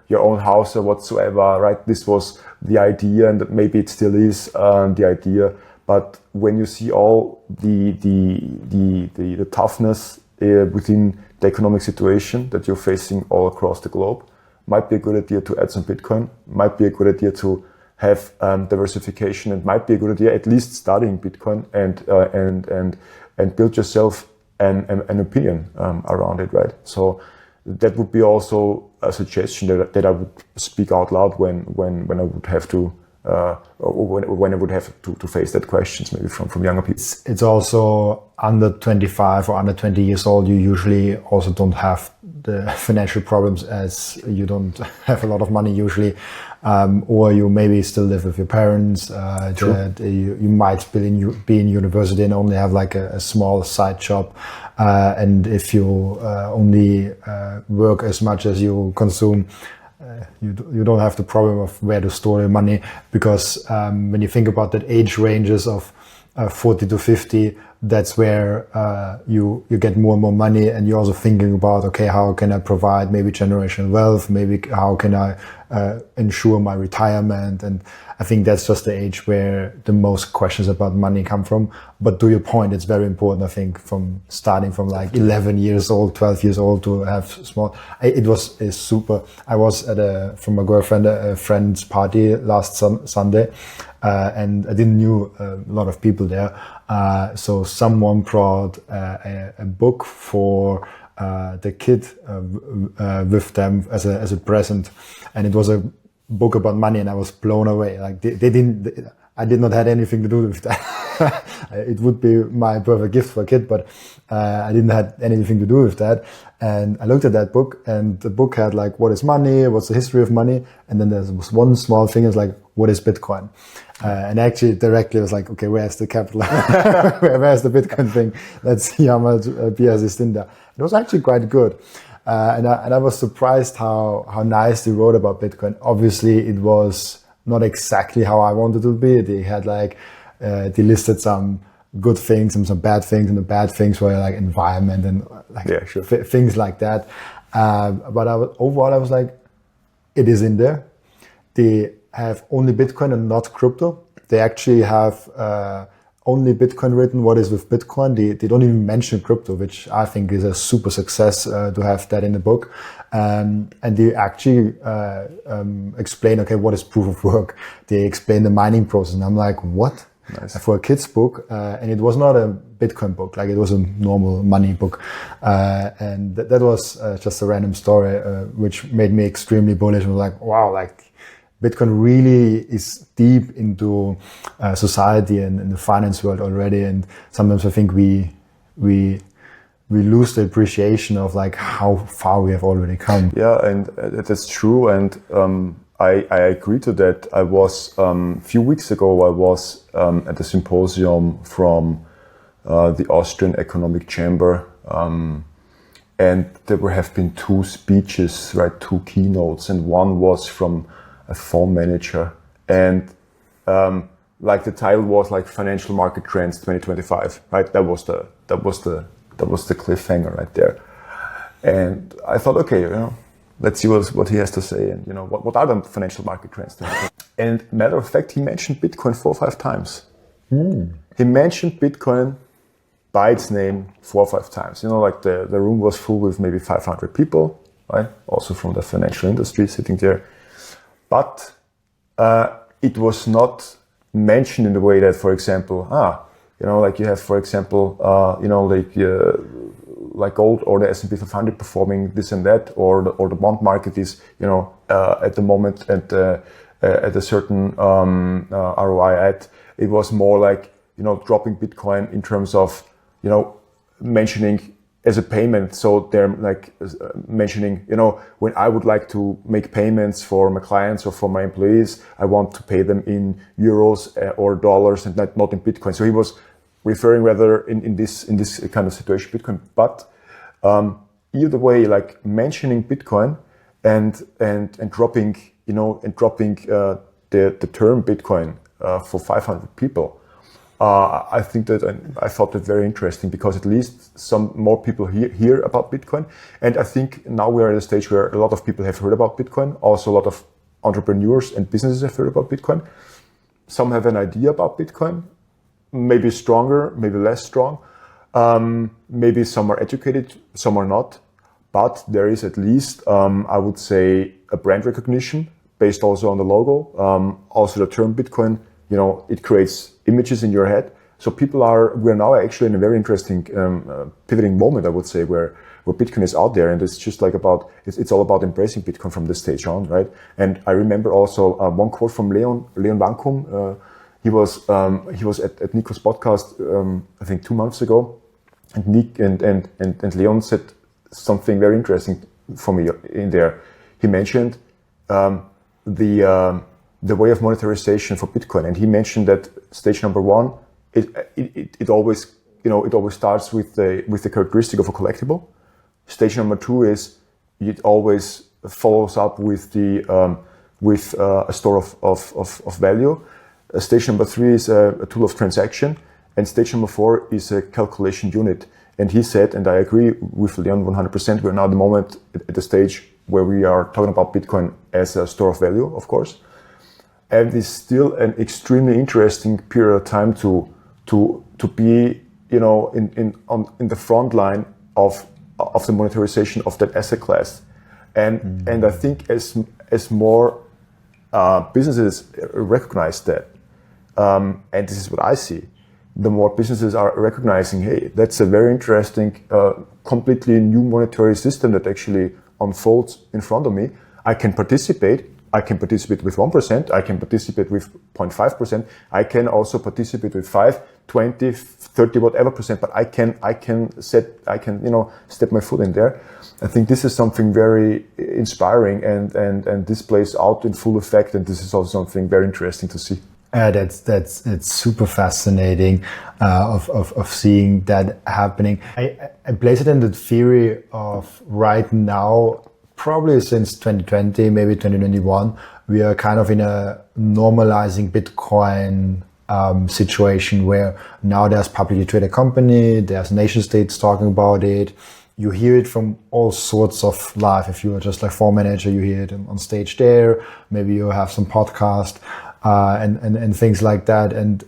your own house or whatsoever, right? This was the idea, and maybe it still is the idea. But when you see all the toughness within the economic situation that you're facing all across the globe, might be a good idea to add some Bitcoin, might be a good idea to have diversification, and might be a good idea at least studying Bitcoin and build yourself an opinion around it, right? So that would be also a suggestion that I would speak out loud when I would have to when I would have to face that questions maybe from younger people. It's also under 25 or under 20 years old, you usually also don't have the financial problems, as you don't have a lot of money usually, or you maybe still live with your parents, that you might be in university and only have like a small side job, and if you only work as much as you consume, you don't have the problem of where to store your money, because when you think about that age ranges of 40 to 50, that's where you get more and more money, and you're also thinking about, okay, how can I provide maybe generational wealth, maybe how can I ensure my retirement. And I think that's just the age where the most questions about money come from. But to your point, it's very important, I think, from starting from like 11 years old, 12 years old to have small. It was super. I was from a girlfriend, a friend's party last Sunday, and I didn't knew a lot of people there. So someone brought a book for the kid with them as a present, and it was a book about money, and I was blown away. Like I did not have anything to do with that. It would be my perfect gift for a kid, but I didn't have anything to do with that. And I looked at that book, and the book had like, what is money? What's the history of money? And then there was one small thing, it's like, what is Bitcoin? And actually directly I was like, okay, where's the capital? Where's the Bitcoin thing? Let's see how much BS is in there. It was actually quite good. And I was surprised how nice they wrote about Bitcoin. Obviously it was not exactly how I wanted it to be. They had like, they listed some good things and some bad things, and the bad things were like environment and like things like that. But overall I was like, it is in there. They have only Bitcoin and not crypto. They actually have only Bitcoin written, what is with Bitcoin. They don't even mention crypto, which I think is a super success to have that in the book. And they actually explain, okay, what is proof of work? They explain the mining process. And I'm like, what? Nice. For a kid's book. And it was not a Bitcoin book, like it was a normal money book. And that was just a random story, which made me extremely bullish. I was like, wow, like Bitcoin really is deep into society and the finance world already. And sometimes I think we lose the appreciation of like how far we have already come. Yeah, and that's true. And I agree to that. I was, a few weeks ago, I was at a symposium from the Austrian Economic Chamber. And there have been two speeches, right, two keynotes, and one was from a fund manager, and like the title was like Financial Market Trends 2025, right? That was the cliffhanger right there. And I thought, okay, let's see what he has to say, and what are the financial market trends. And matter of fact, he mentioned Bitcoin 4 or 5 times. He mentioned Bitcoin by its name 4 or 5 times. Like the room was full with maybe 500 people, right? Also from the financial industry sitting there. But it was not mentioned in the way that, for example, like you have, for example, like gold or the S&P 500 performing this and that, or the bond market is, at the moment at a certain ROI at. It was more like, dropping Bitcoin in terms of, mentioning as a payment. So they're like mentioning, when I would like to make payments for my clients or for my employees, I want to pay them in euros or dollars and not in Bitcoin. So he was referring rather in this kind of situation, Bitcoin. But either way, like mentioning Bitcoin and dropping, the term Bitcoin for 500 people I think that I thought that very interesting because at least some more people hear about Bitcoin. And I think now we are at a stage where a lot of people have heard about Bitcoin. Also, a lot of entrepreneurs and businesses have heard about Bitcoin. Some have an idea about Bitcoin, maybe stronger, maybe less strong. Maybe some are educated, some are not. But there is at least, I would say, a brand recognition based also on the logo. Also the term Bitcoin, it creates images in your head. So we're now actually in a very interesting pivoting moment, I would say, where Bitcoin is out there, and it's just like it's all about embracing Bitcoin from this stage on, right? And I remember also one quote from Leon Vankum. He was at Nico's podcast, I think 2 months ago, and Nick and Leon said something very interesting for me in there. He mentioned the way of monetarization for Bitcoin, and he mentioned that stage number one, it always starts with the characteristic of a collectible. Stage number two is it always follows up with a store of value. Stage number three is a tool of transaction, and stage number four is a calculation unit. And he said, and I agree with Leon 100%, we're now at the moment at the stage where we are talking about Bitcoin as a store of value, of course. And it's still an extremely interesting period of time to be, in the front line of the monetarization of that asset class. And I think as more businesses recognize that, and this is what I see, the more businesses are recognizing, hey, that's a very interesting, completely new monetary system that actually unfolds in front of me. I can participate with 1%, I can participate with 0.5%, I can also participate with 5, 20, 30, whatever percent, but I can step my foot in there. I think this is something very inspiring and this plays out in full effect, and this is also something very interesting to see. It's super fascinating of seeing that happening. I place it in the theory of right now, probably since 2020, maybe 2021, we are kind of in a normalizing Bitcoin situation where now there's publicly traded company, there's nation states talking about it. You hear it from all sorts of life. If you are just like fund manager, you hear it on stage there. Maybe you have some podcast and things like that. And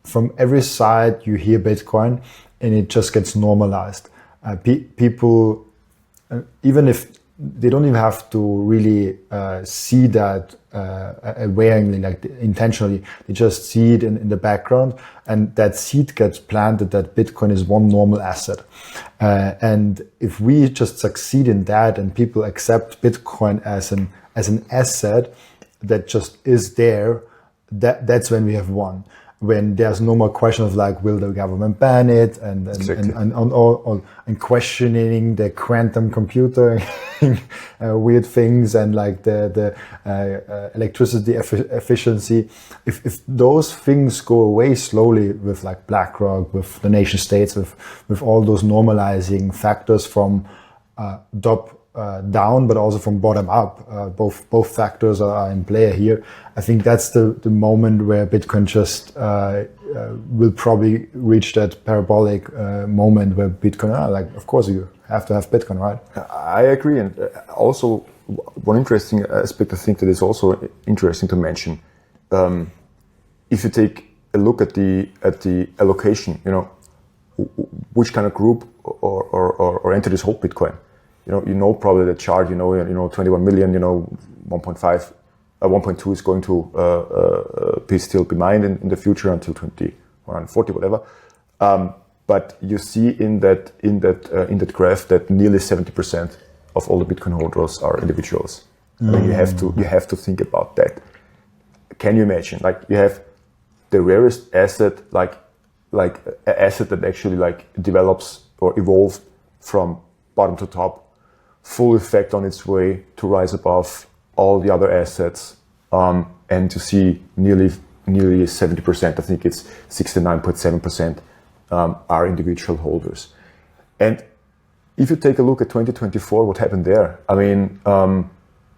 from every side, you hear Bitcoin, and it just gets normalized. People, even if they don't even have to really see that awareness, like intentionally, they just see it in the background, and that seed gets planted that Bitcoin is one normal asset. And if we just succeed in that, and people accept Bitcoin as an asset that just is there, that's when we have won. When there's no more question of like, will the government ban it, and questioning the quantum computer weird things, and like the electricity efficiency. If those things go away slowly with like BlackRock, with the nation states, with all those normalizing factors from top down, but also from bottom up, both factors are in play here. I think that's the moment where Bitcoin just will probably reach that parabolic moment where Bitcoin, like, of course you have to have Bitcoin, right? I agree. And also one interesting aspect I think that is also interesting to mention, if you take a look at the allocation, which kind of group or entities hold Bitcoin. Probably the chart, 21 million, 1.5, 1.2 is going to still be mined in the future until 2040, whatever. But you see in that graph that nearly 70% of all the Bitcoin holders are individuals. I mean, you have to think about that. Can you imagine? Like, you have the rarest asset, like an asset that actually like develops or evolved from bottom to top, full effect on its way to rise above all the other assets, and to see nearly 70%, I think it's 69.7%, are individual holders. And if you take a look at 2024, what happened there? I mean,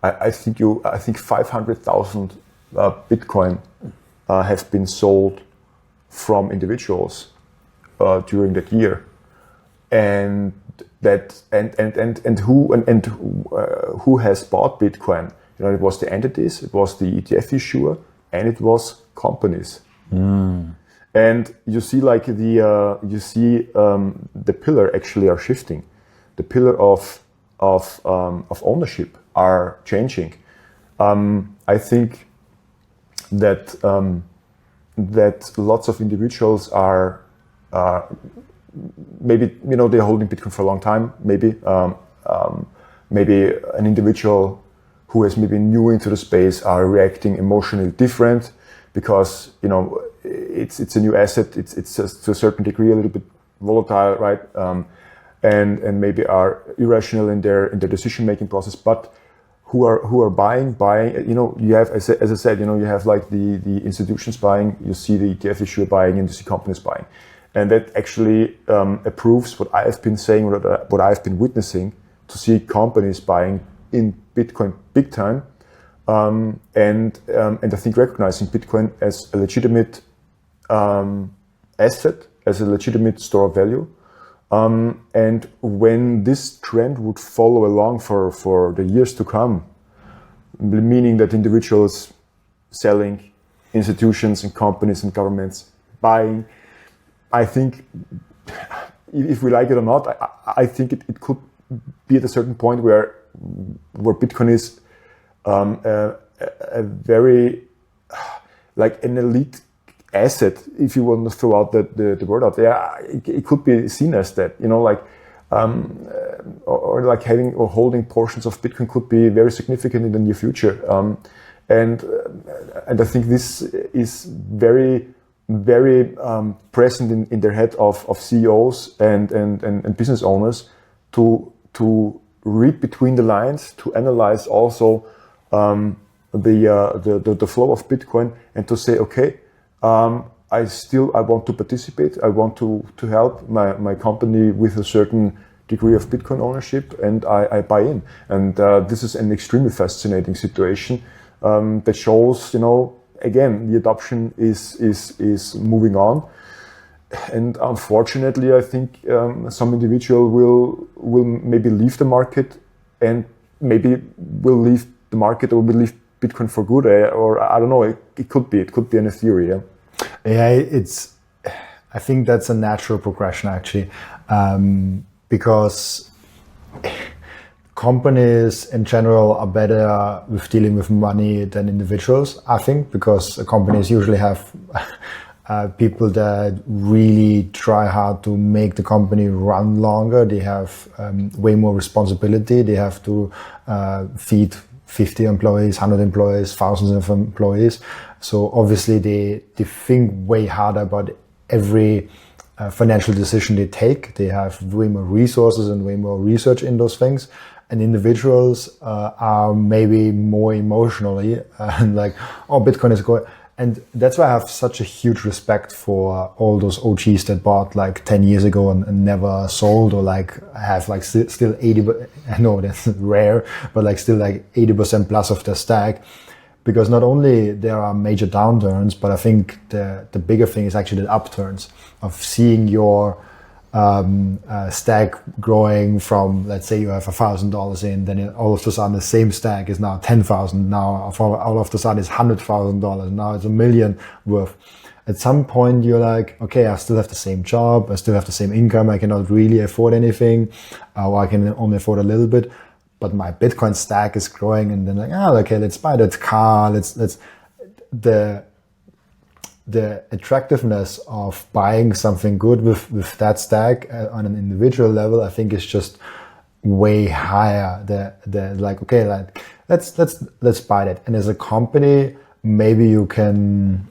I think 500,000 Bitcoin have been sold from individuals during that year, and who has bought Bitcoin? You know, it was the entities, it was the ETF issuer, and it was companies. And you see, like the pillar actually are shifting. The pillar of ownership are changing. I think that lots of individuals are maybe, you know, they're holding Bitcoin for a long time. Maybe an individual who is maybe new into the space are reacting emotionally different because, you know, it's a new asset. It's just to a certain degree a little bit volatile, right? And maybe are irrational in their decision making process. But who are buying? You know, you have, as I said, you know, you have like the institutions buying. You see the ETF issuer buying, and you see companies buying, and that actually approves what I have been saying, what I have been witnessing, to see companies buying in Bitcoin big time, and I think recognizing Bitcoin as a legitimate asset, as a legitimate store of value. And when this trend would follow along for the years to come, meaning that individuals selling, institutions and companies and governments buying, I think, if we like it or not, I think it could be at a certain point where Bitcoin is a very, like an elite asset, if you want to throw out the word out there. It could be seen as that, you know, like or like having or holding portions of Bitcoin could be very significant in the near future, and I think this is very present in their head of CEOs and business owners to read between the lines, to analyze also the flow of Bitcoin, and to say, okay, I want to participate. I want to help my company with a certain degree of Bitcoin ownership, and I buy in. And this is an extremely fascinating situation that shows, you know, again, the adoption is moving on. And unfortunately, I think some individual will maybe leave the market, and maybe will leave the market or will leave Bitcoin for good, or I don't know. It could be in a theory. Yeah. Yeah, I think that's a natural progression actually, because companies in general are better with dealing with money than individuals, I think, because companies usually have people that really try hard to make the company run longer. They have way more responsibility. They have to feed 50 employees, 100 employees, thousands of employees. So obviously they think way harder about every financial decision they take. They have way more resources and way more research in those things. And individuals are maybe more emotionally and like, oh, Bitcoin is going. And that's why I have such a huge respect for all those OGs that bought like 10 years ago and never sold, or like have like still 80, I know that's rare, but like still like 80% plus of their stack. Because not only there are major downturns, but I think the bigger thing is actually the upturns of seeing your stack growing from, let's say you have $1,000 in, then all of a sudden the same stack is now 10,000. Now all of a sudden it's $100,000. Now it's $1 million worth. At some point you're like, okay, I still have the same job. I still have the same income. I cannot really afford anything, or I can only afford a little bit. But my Bitcoin stack is growing, and then like, okay, let's buy that car. Let's the attractiveness of buying something good with that stack on an individual level, I think is just way higher. The like, okay, like let's buy that. And as a company, maybe you can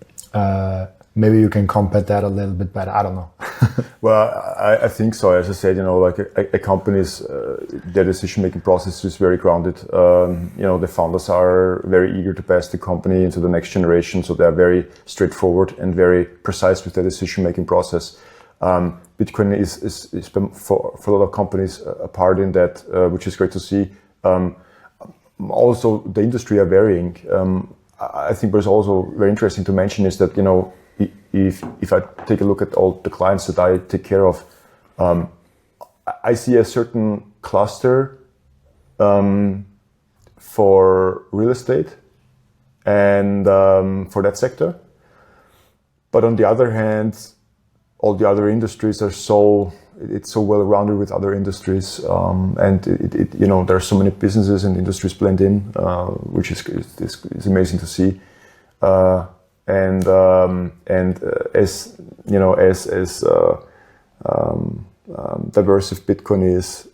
combat that a little bit better. I don't know. Well, I think so. As I said, you know, like a company's their decision-making process is very grounded. You know, the founders are very eager to pass the company into the next generation, so they are very straightforward and very precise with their decision-making process. Bitcoin is for a lot of companies a part in that, which is great to see. Also, the industry are varying. I think what's also very interesting to mention is that, you know, if I take a look at all the clients that I take care of, I see a certain cluster for real estate and for that sector. But on the other hand, all the other industries are it's so well rounded with other industries, and there are so many businesses and industries blend in, which is amazing to see. And as you know, as diverse as Bitcoin is,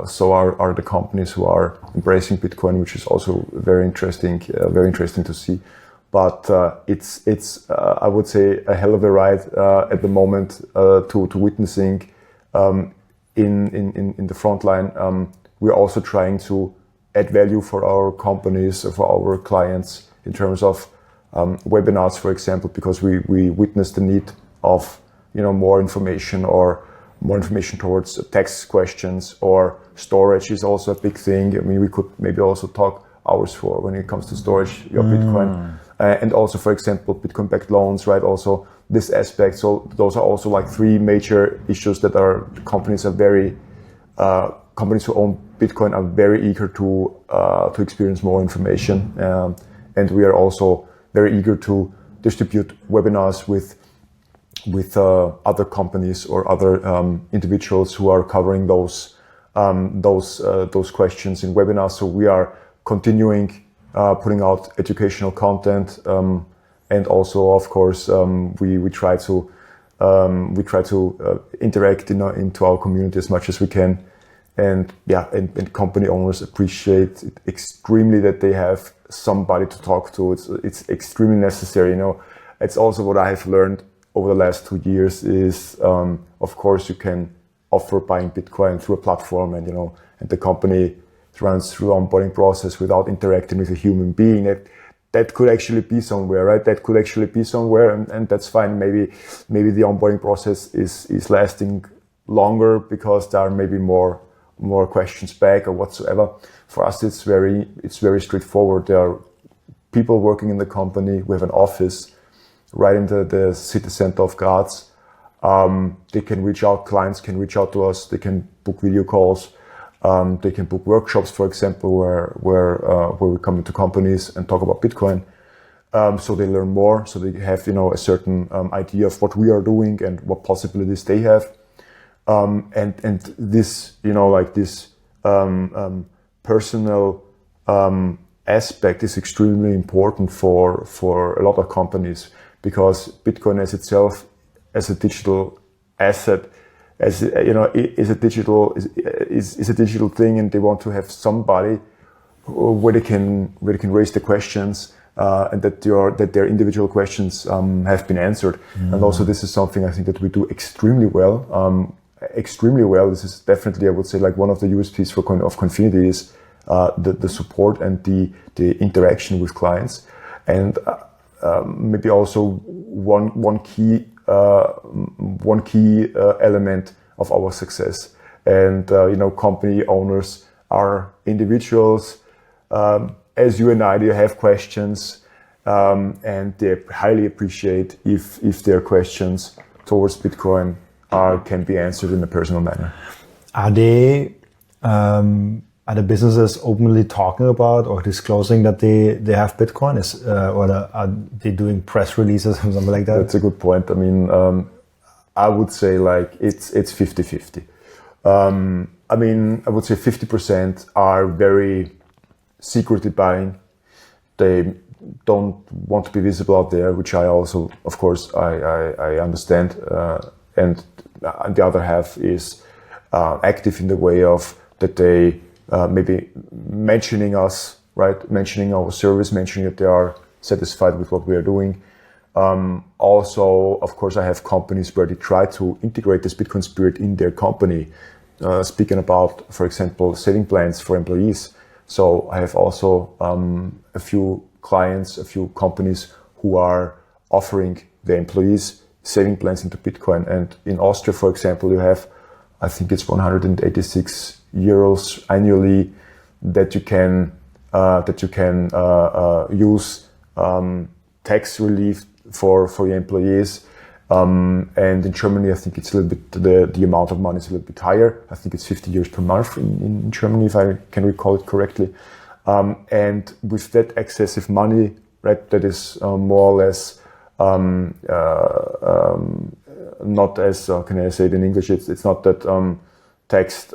so are the companies who are embracing Bitcoin, which is also very interesting to see. But it's I would say a hell of a ride at the moment to witnessing in the front line. We're also trying to add value for our companies, for our clients, in terms of webinars, for example, because we witness the need of more information towards tax questions, or storage is also a big thing. I mean, we could maybe also talk hours for when it comes to storage your Bitcoin, and also, for example, Bitcoin-backed loans, right? Also this aspect. So those are also like three major issues that companies who own Bitcoin are very eager to experience more information, and we are also very eager to distribute webinars with other companies or other individuals who are covering those questions in webinars. So we are continuing putting out educational content, and also, of course, we try to interact into our community as much as we can. And and company owners appreciate it extremely that they have somebody to talk to. It's extremely necessary. It's also what I have learned over the last 2 years is, of course, you can offer buying Bitcoin through a platform, and and the company runs through the onboarding process without interacting with a human being. That could actually be somewhere, right? That could actually be somewhere, and that's fine. Maybe the onboarding process is lasting longer because there are maybe more questions back or whatsoever. For us, it's very straightforward. There are people working in the company. We have an office right in the city center of Graz. They can reach out. Clients can reach out to us. They can book video calls. They can book workshops, for example, where we come into companies and talk about Bitcoin. So they learn more. So they have a certain idea of what we are doing and what possibilities they have. And this this personal aspect is extremely important for a lot of companies, because Bitcoin as itself, as a digital asset, is a digital thing, and they want to have somebody where they can raise the questions, and that their individual questions have been answered. And also, this is something I think that we do extremely well. This is definitely, I would say, like one of the USPs of Coinfinity is the support and the interaction with clients, and maybe also one key element of our success. And company owners are individuals, as you and I. They have questions, and they highly appreciate if their questions towards Bitcoin can be answered in a personal manner. Are the businesses openly talking about or disclosing that they have Bitcoin? Or are they doing press releases or something like that? That's a good point. I mean, I would say like it's 50-50. I mean, I would say 50% are very secretly buying. They don't want to be visible out there, which I also, of course, I understand. And the other half is active in the way of that they maybe mentioning us, right? Mentioning our service, mentioning that they are satisfied with what we are doing. Also, of course, I have companies where they try to integrate this Bitcoin spirit in their company. Speaking about, for example, saving plans for employees. So I have also a few clients, a few companies who are offering their employees saving plans into Bitcoin. And in Austria, for example, you have, I think it's 186 euros annually that you can use tax relief for your employees. And in Germany, I think it's a little bit, the amount of money is a little bit higher. I think it's 50 euros per month in Germany, if I can recall it correctly. And with that excessive money, right, that is more or less not as, can I say it in English, it's not that taxed,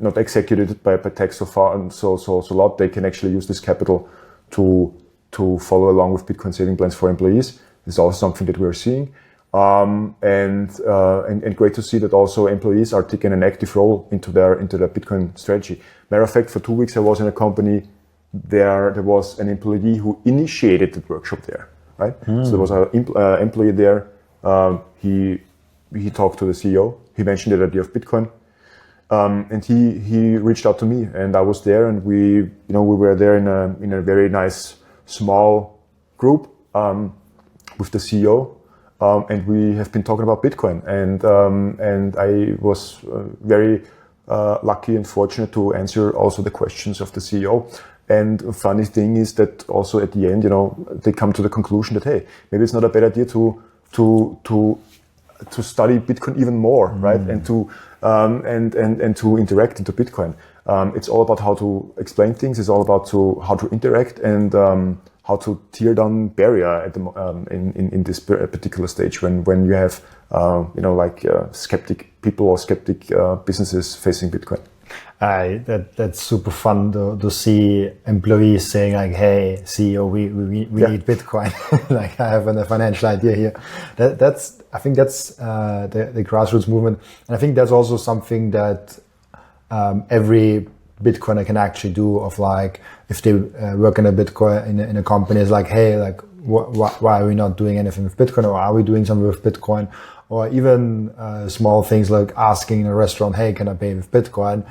not executed by tax so far and so a lot. They can actually use this capital to follow along with Bitcoin saving plans for employees. This is also something that we're seeing. And great to see that also employees are taking an active role into their Bitcoin strategy. Matter of fact, for 2 weeks I was in a company. There was an employee who initiated the workshop there, right? So there was an employee there. He talked to the CEO. He mentioned the idea of Bitcoin, and he reached out to me, and I was there, and we were there in a very nice small group with the CEO. And we have been talking about Bitcoin, and I was very lucky and fortunate to answer also the questions of the CEO. And the funny thing is that also at the end, they come to the conclusion that, hey, maybe it's not a bad idea to study Bitcoin even more, right? And to interact into Bitcoin. It's all about how to explain things. It's all about how to interact and how to tear down barrier at in this particular stage when you have skeptic people or skeptic businesses facing Bitcoin. That's super fun to see employees saying like, "Hey, CEO, we need Bitcoin." Like, I have a financial idea here. I think that's the grassroots movement, and I think that's also something that every Bitcoiner can actually do. Of like, if they work in a Bitcoin in a company, is like, "Hey, like, why are we not doing anything with Bitcoin, or are we doing something with Bitcoin?" Or even small things like asking in a restaurant, "Hey, can I pay with Bitcoin?"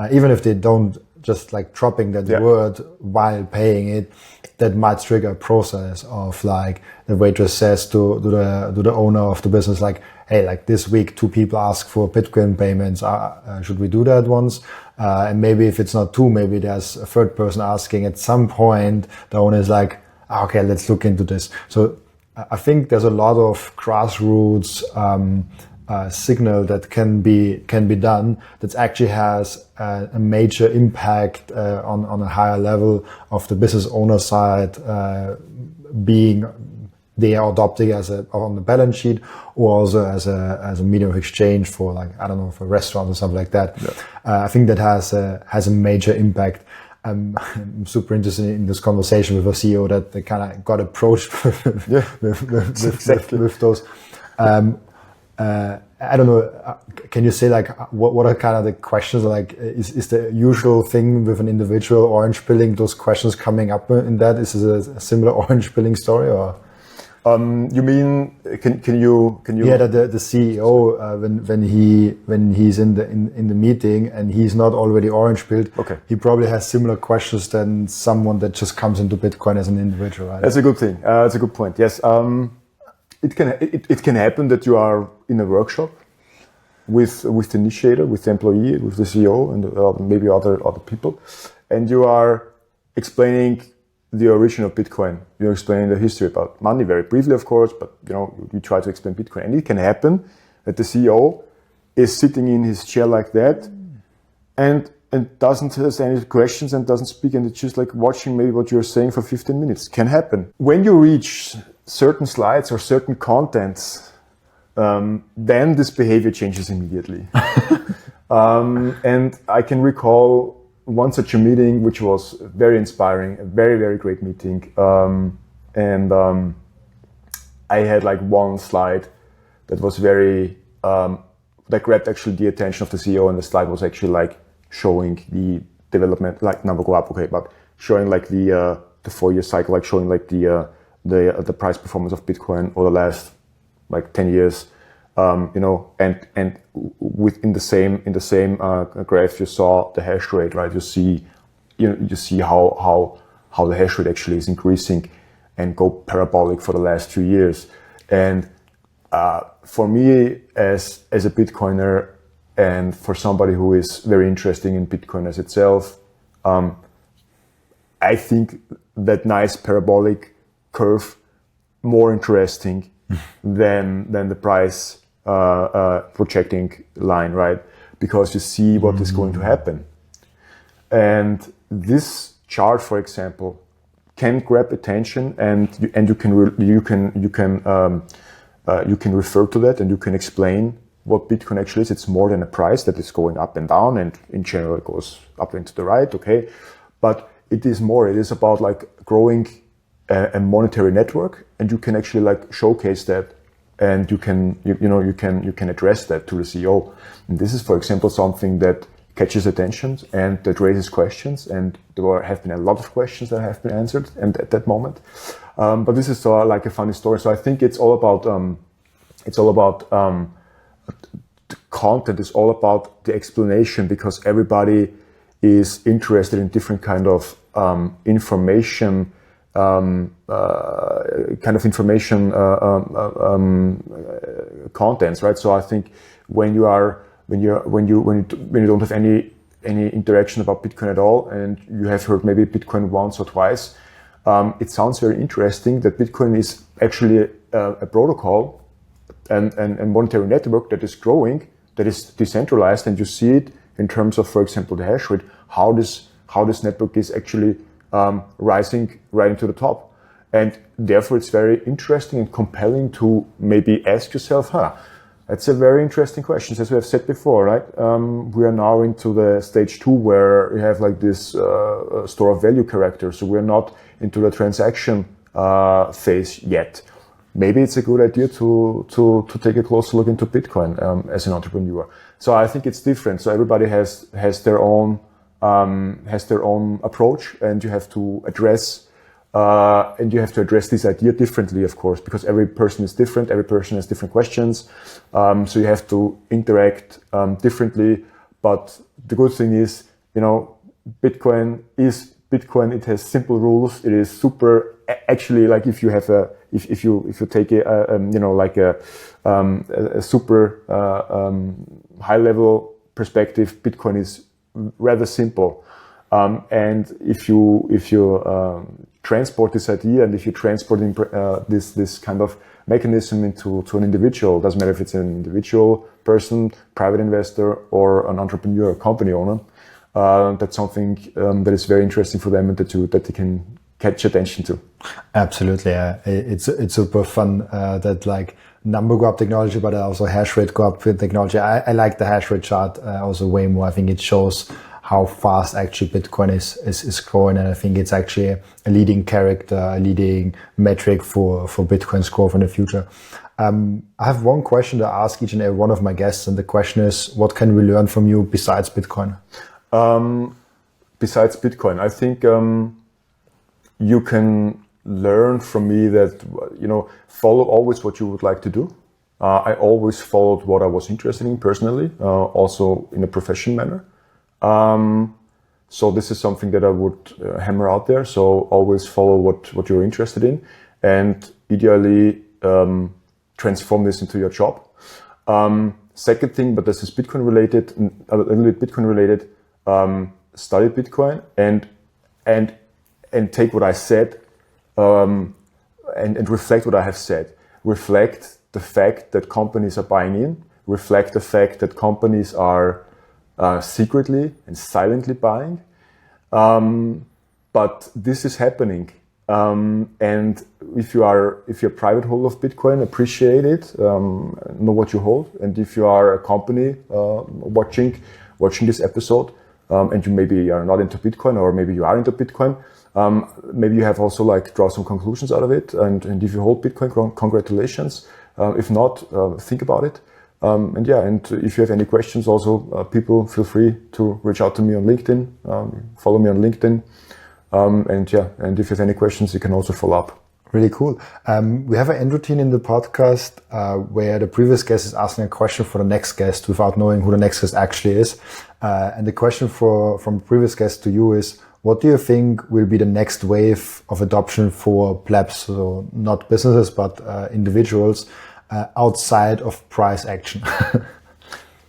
Even if they don't just like dropping that word while paying it, that might trigger a process of like the waitress says to the owner of the business, like, "Hey, like this week 2 people ask for Bitcoin payments. Should we do that once?" And maybe if it's not 2, maybe there's a third person asking. At some point, the owner is like, "Okay, let's look into this." So I think there's a lot of grassroots signal that can be done that actually has a major impact on a higher level of the business owner side, being they are adopting on the balance sheet, or also as a medium of exchange for, like, I don't know, for restaurants or something like that. I think that has a major impact. I'm super interested in this conversation with a CEO that they kind of got approached with those. I don't know. Can you say like what are kind of the questions? Like, is the usual thing with an individual orange pilling, those questions coming up in that? Is this a similar orange pilling story, or? You mean can you? Yeah, the CEO when he's in the meeting and he's not already orange pilled. Okay. He probably has similar questions than someone that just comes into Bitcoin as an individual. Right? That's a good thing. That's a good point. Yes. It can happen that you are in a workshop with the initiator, with the employee, with the CEO, and maybe other people, and you are explaining the origin of Bitcoin. You're explaining the history about money, very briefly, of course, but you try to explain Bitcoin. And it can happen that the CEO is sitting in his chair like that and doesn't ask any questions and doesn't speak, and it's just like watching maybe what you're saying for 15 minutes. Can happen. When you reach certain slides or certain contents, then this behavior changes immediately. And I can recall one such a meeting, which was very inspiring, a very, very great meeting. And I had like one slide that was very, that grabbed actually the attention of the CEO, and the slide was actually like showing the development, like number go up, okay, but showing like the 4-year cycle, like showing like the price performance of Bitcoin over the last like 10 years. And within the same graph, you saw the hash rate, right? You see how the hash rate actually is increasing and go parabolic for the last few years. And for me, as a Bitcoiner, and for somebody who is very interested in Bitcoin as itself, I think that nice parabolic curve more interesting than the price projecting line, right? Because you see what is going to happen. And this chart, for example, can grab attention, and you can refer to that, and you can explain what Bitcoin actually is. It's more than a price that is going up and down, and in general it goes up and to the right, okay? But it is more. It is about like growing a monetary network, and you can actually like showcase that, and you can address that to the CEO. And this is, for example, something that catches attention and that raises questions, and there have been a lot of questions that have been answered and at that moment. But this is like a funny story. So I think it's all about the content is all about the explanation, because everybody is interested in different kind of information, contents, right? So I think when you don't have any interaction about Bitcoin at all, and you have heard maybe Bitcoin once or twice, it sounds very interesting that Bitcoin is actually a protocol and monetary network that is growing, that is decentralized, and you see it in terms of, for example, the hash rate, how this network is actually rising right into the top. And therefore it's very interesting and compelling to maybe ask yourself, that's a very interesting question. As we have said before, right? We are now into the stage 2 where you have like this store of value character. So we're not into the transaction phase yet. Maybe it's a good idea to take a closer look into Bitcoin as an entrepreneur. So I think it's different. So everybody has their own approach, and you have to address this idea differently, of course, because every person is different. Every person has different questions. So you have to interact differently. But the good thing is, Bitcoin is Bitcoin. It has simple rules. It is super. Actually, like if you have if you take a super high level perspective, Bitcoin is rather simple. And if you transport this idea, and if you transport this kind of mechanism into an individual, doesn't matter if it's an individual person, private investor, or an entrepreneur, company owner, that's something that is very interesting for them, and that they can catch attention to. Absolutely, it's super fun that like number go up technology, but also hash rate go up with technology. I like the hash rate chart also way more. I think it shows how fast actually Bitcoin is growing, and I think it's actually a leading character, a leading metric for Bitcoin's growth in the future. I have one question to ask each and every one of my guests, and the question is, what can we learn from you besides Bitcoin? Besides Bitcoin, I think you can learn from me that, follow always what you would like to do. I always followed what I was interested in personally, also in a professional manner. So this is something that I would hammer out there. So always follow what you're interested in, and ideally transform this into your job. Second thing, but this is Bitcoin related, a little bit Bitcoin related, study Bitcoin and take what I said and reflect what I have said. Reflect the fact that companies are buying in. Reflect the fact that companies are secretly and silently buying. But this is happening. And if you're a private holder of Bitcoin, appreciate it, know what you hold. And if you are a company watching this episode, and you maybe are not into Bitcoin, or maybe you are into Bitcoin, maybe you have also draw some conclusions out of it. And if you hold Bitcoin, congratulations. If not, think about it. And if you have any questions also, people feel free to reach out to me on LinkedIn, follow me on LinkedIn. And if you have any questions, you can also follow up. Really cool. We have an end routine in the podcast where the previous guest is asking a question for the next guest without knowing who the next guest actually is. And the question from the previous guest to you is, what do you think will be the next wave of adoption for plebs, so not businesses, but individuals outside of price action?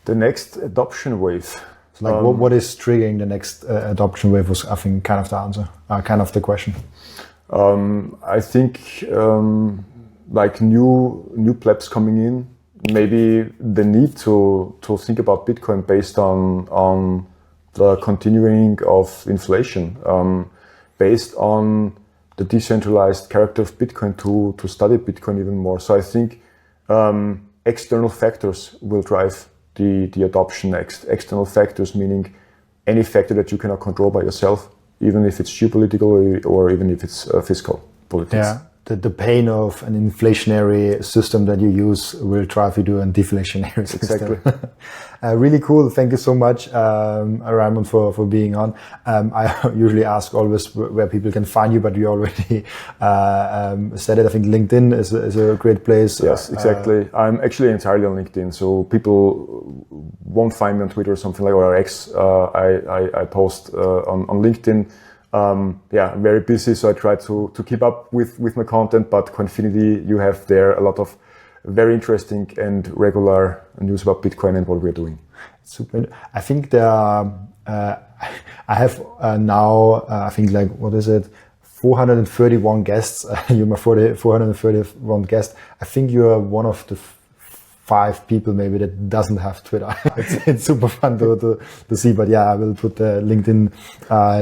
The next adoption wave. So what is triggering the next adoption wave was, I think, kind of the answer, kind of the question. I think like new plebs coming in, maybe the need to think about Bitcoin based on the continuing of inflation, based on the decentralized character of Bitcoin to study Bitcoin even more. So I think external factors will drive the adoption. External factors meaning any factor that you cannot control by yourself, even if it's geopolitical or even if it's fiscal politics. Yeah. The pain of an inflationary system that you use will drive you to a deflationary system. Exactly. Really cool. Thank you so much, Raimund, for being on. I usually ask always where people can find you, but you already said it. I think LinkedIn is a great place. Yes, exactly. I'm actually entirely on LinkedIn, so people won't find me on Twitter or something like, or X. I post on LinkedIn. I'm very busy, so I try to keep up with my content, but Coinfinity, you have there a lot of very interesting and regular news about Bitcoin and what we're doing. Super. I think there are, I have now, I think like, what is it? 431 guests. You're my 431 guest. I think you are one of the 5 people maybe that doesn't have Twitter. It's super fun to see, but yeah, I will put the LinkedIn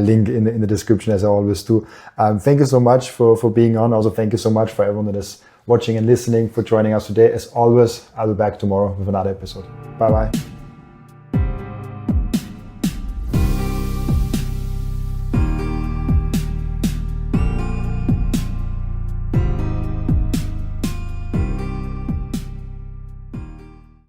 link in the description as I always do. Thank you so much for being on. Also, thank you so much for everyone that is watching and listening, for joining us today. As always, I'll be back tomorrow with another episode. Bye bye.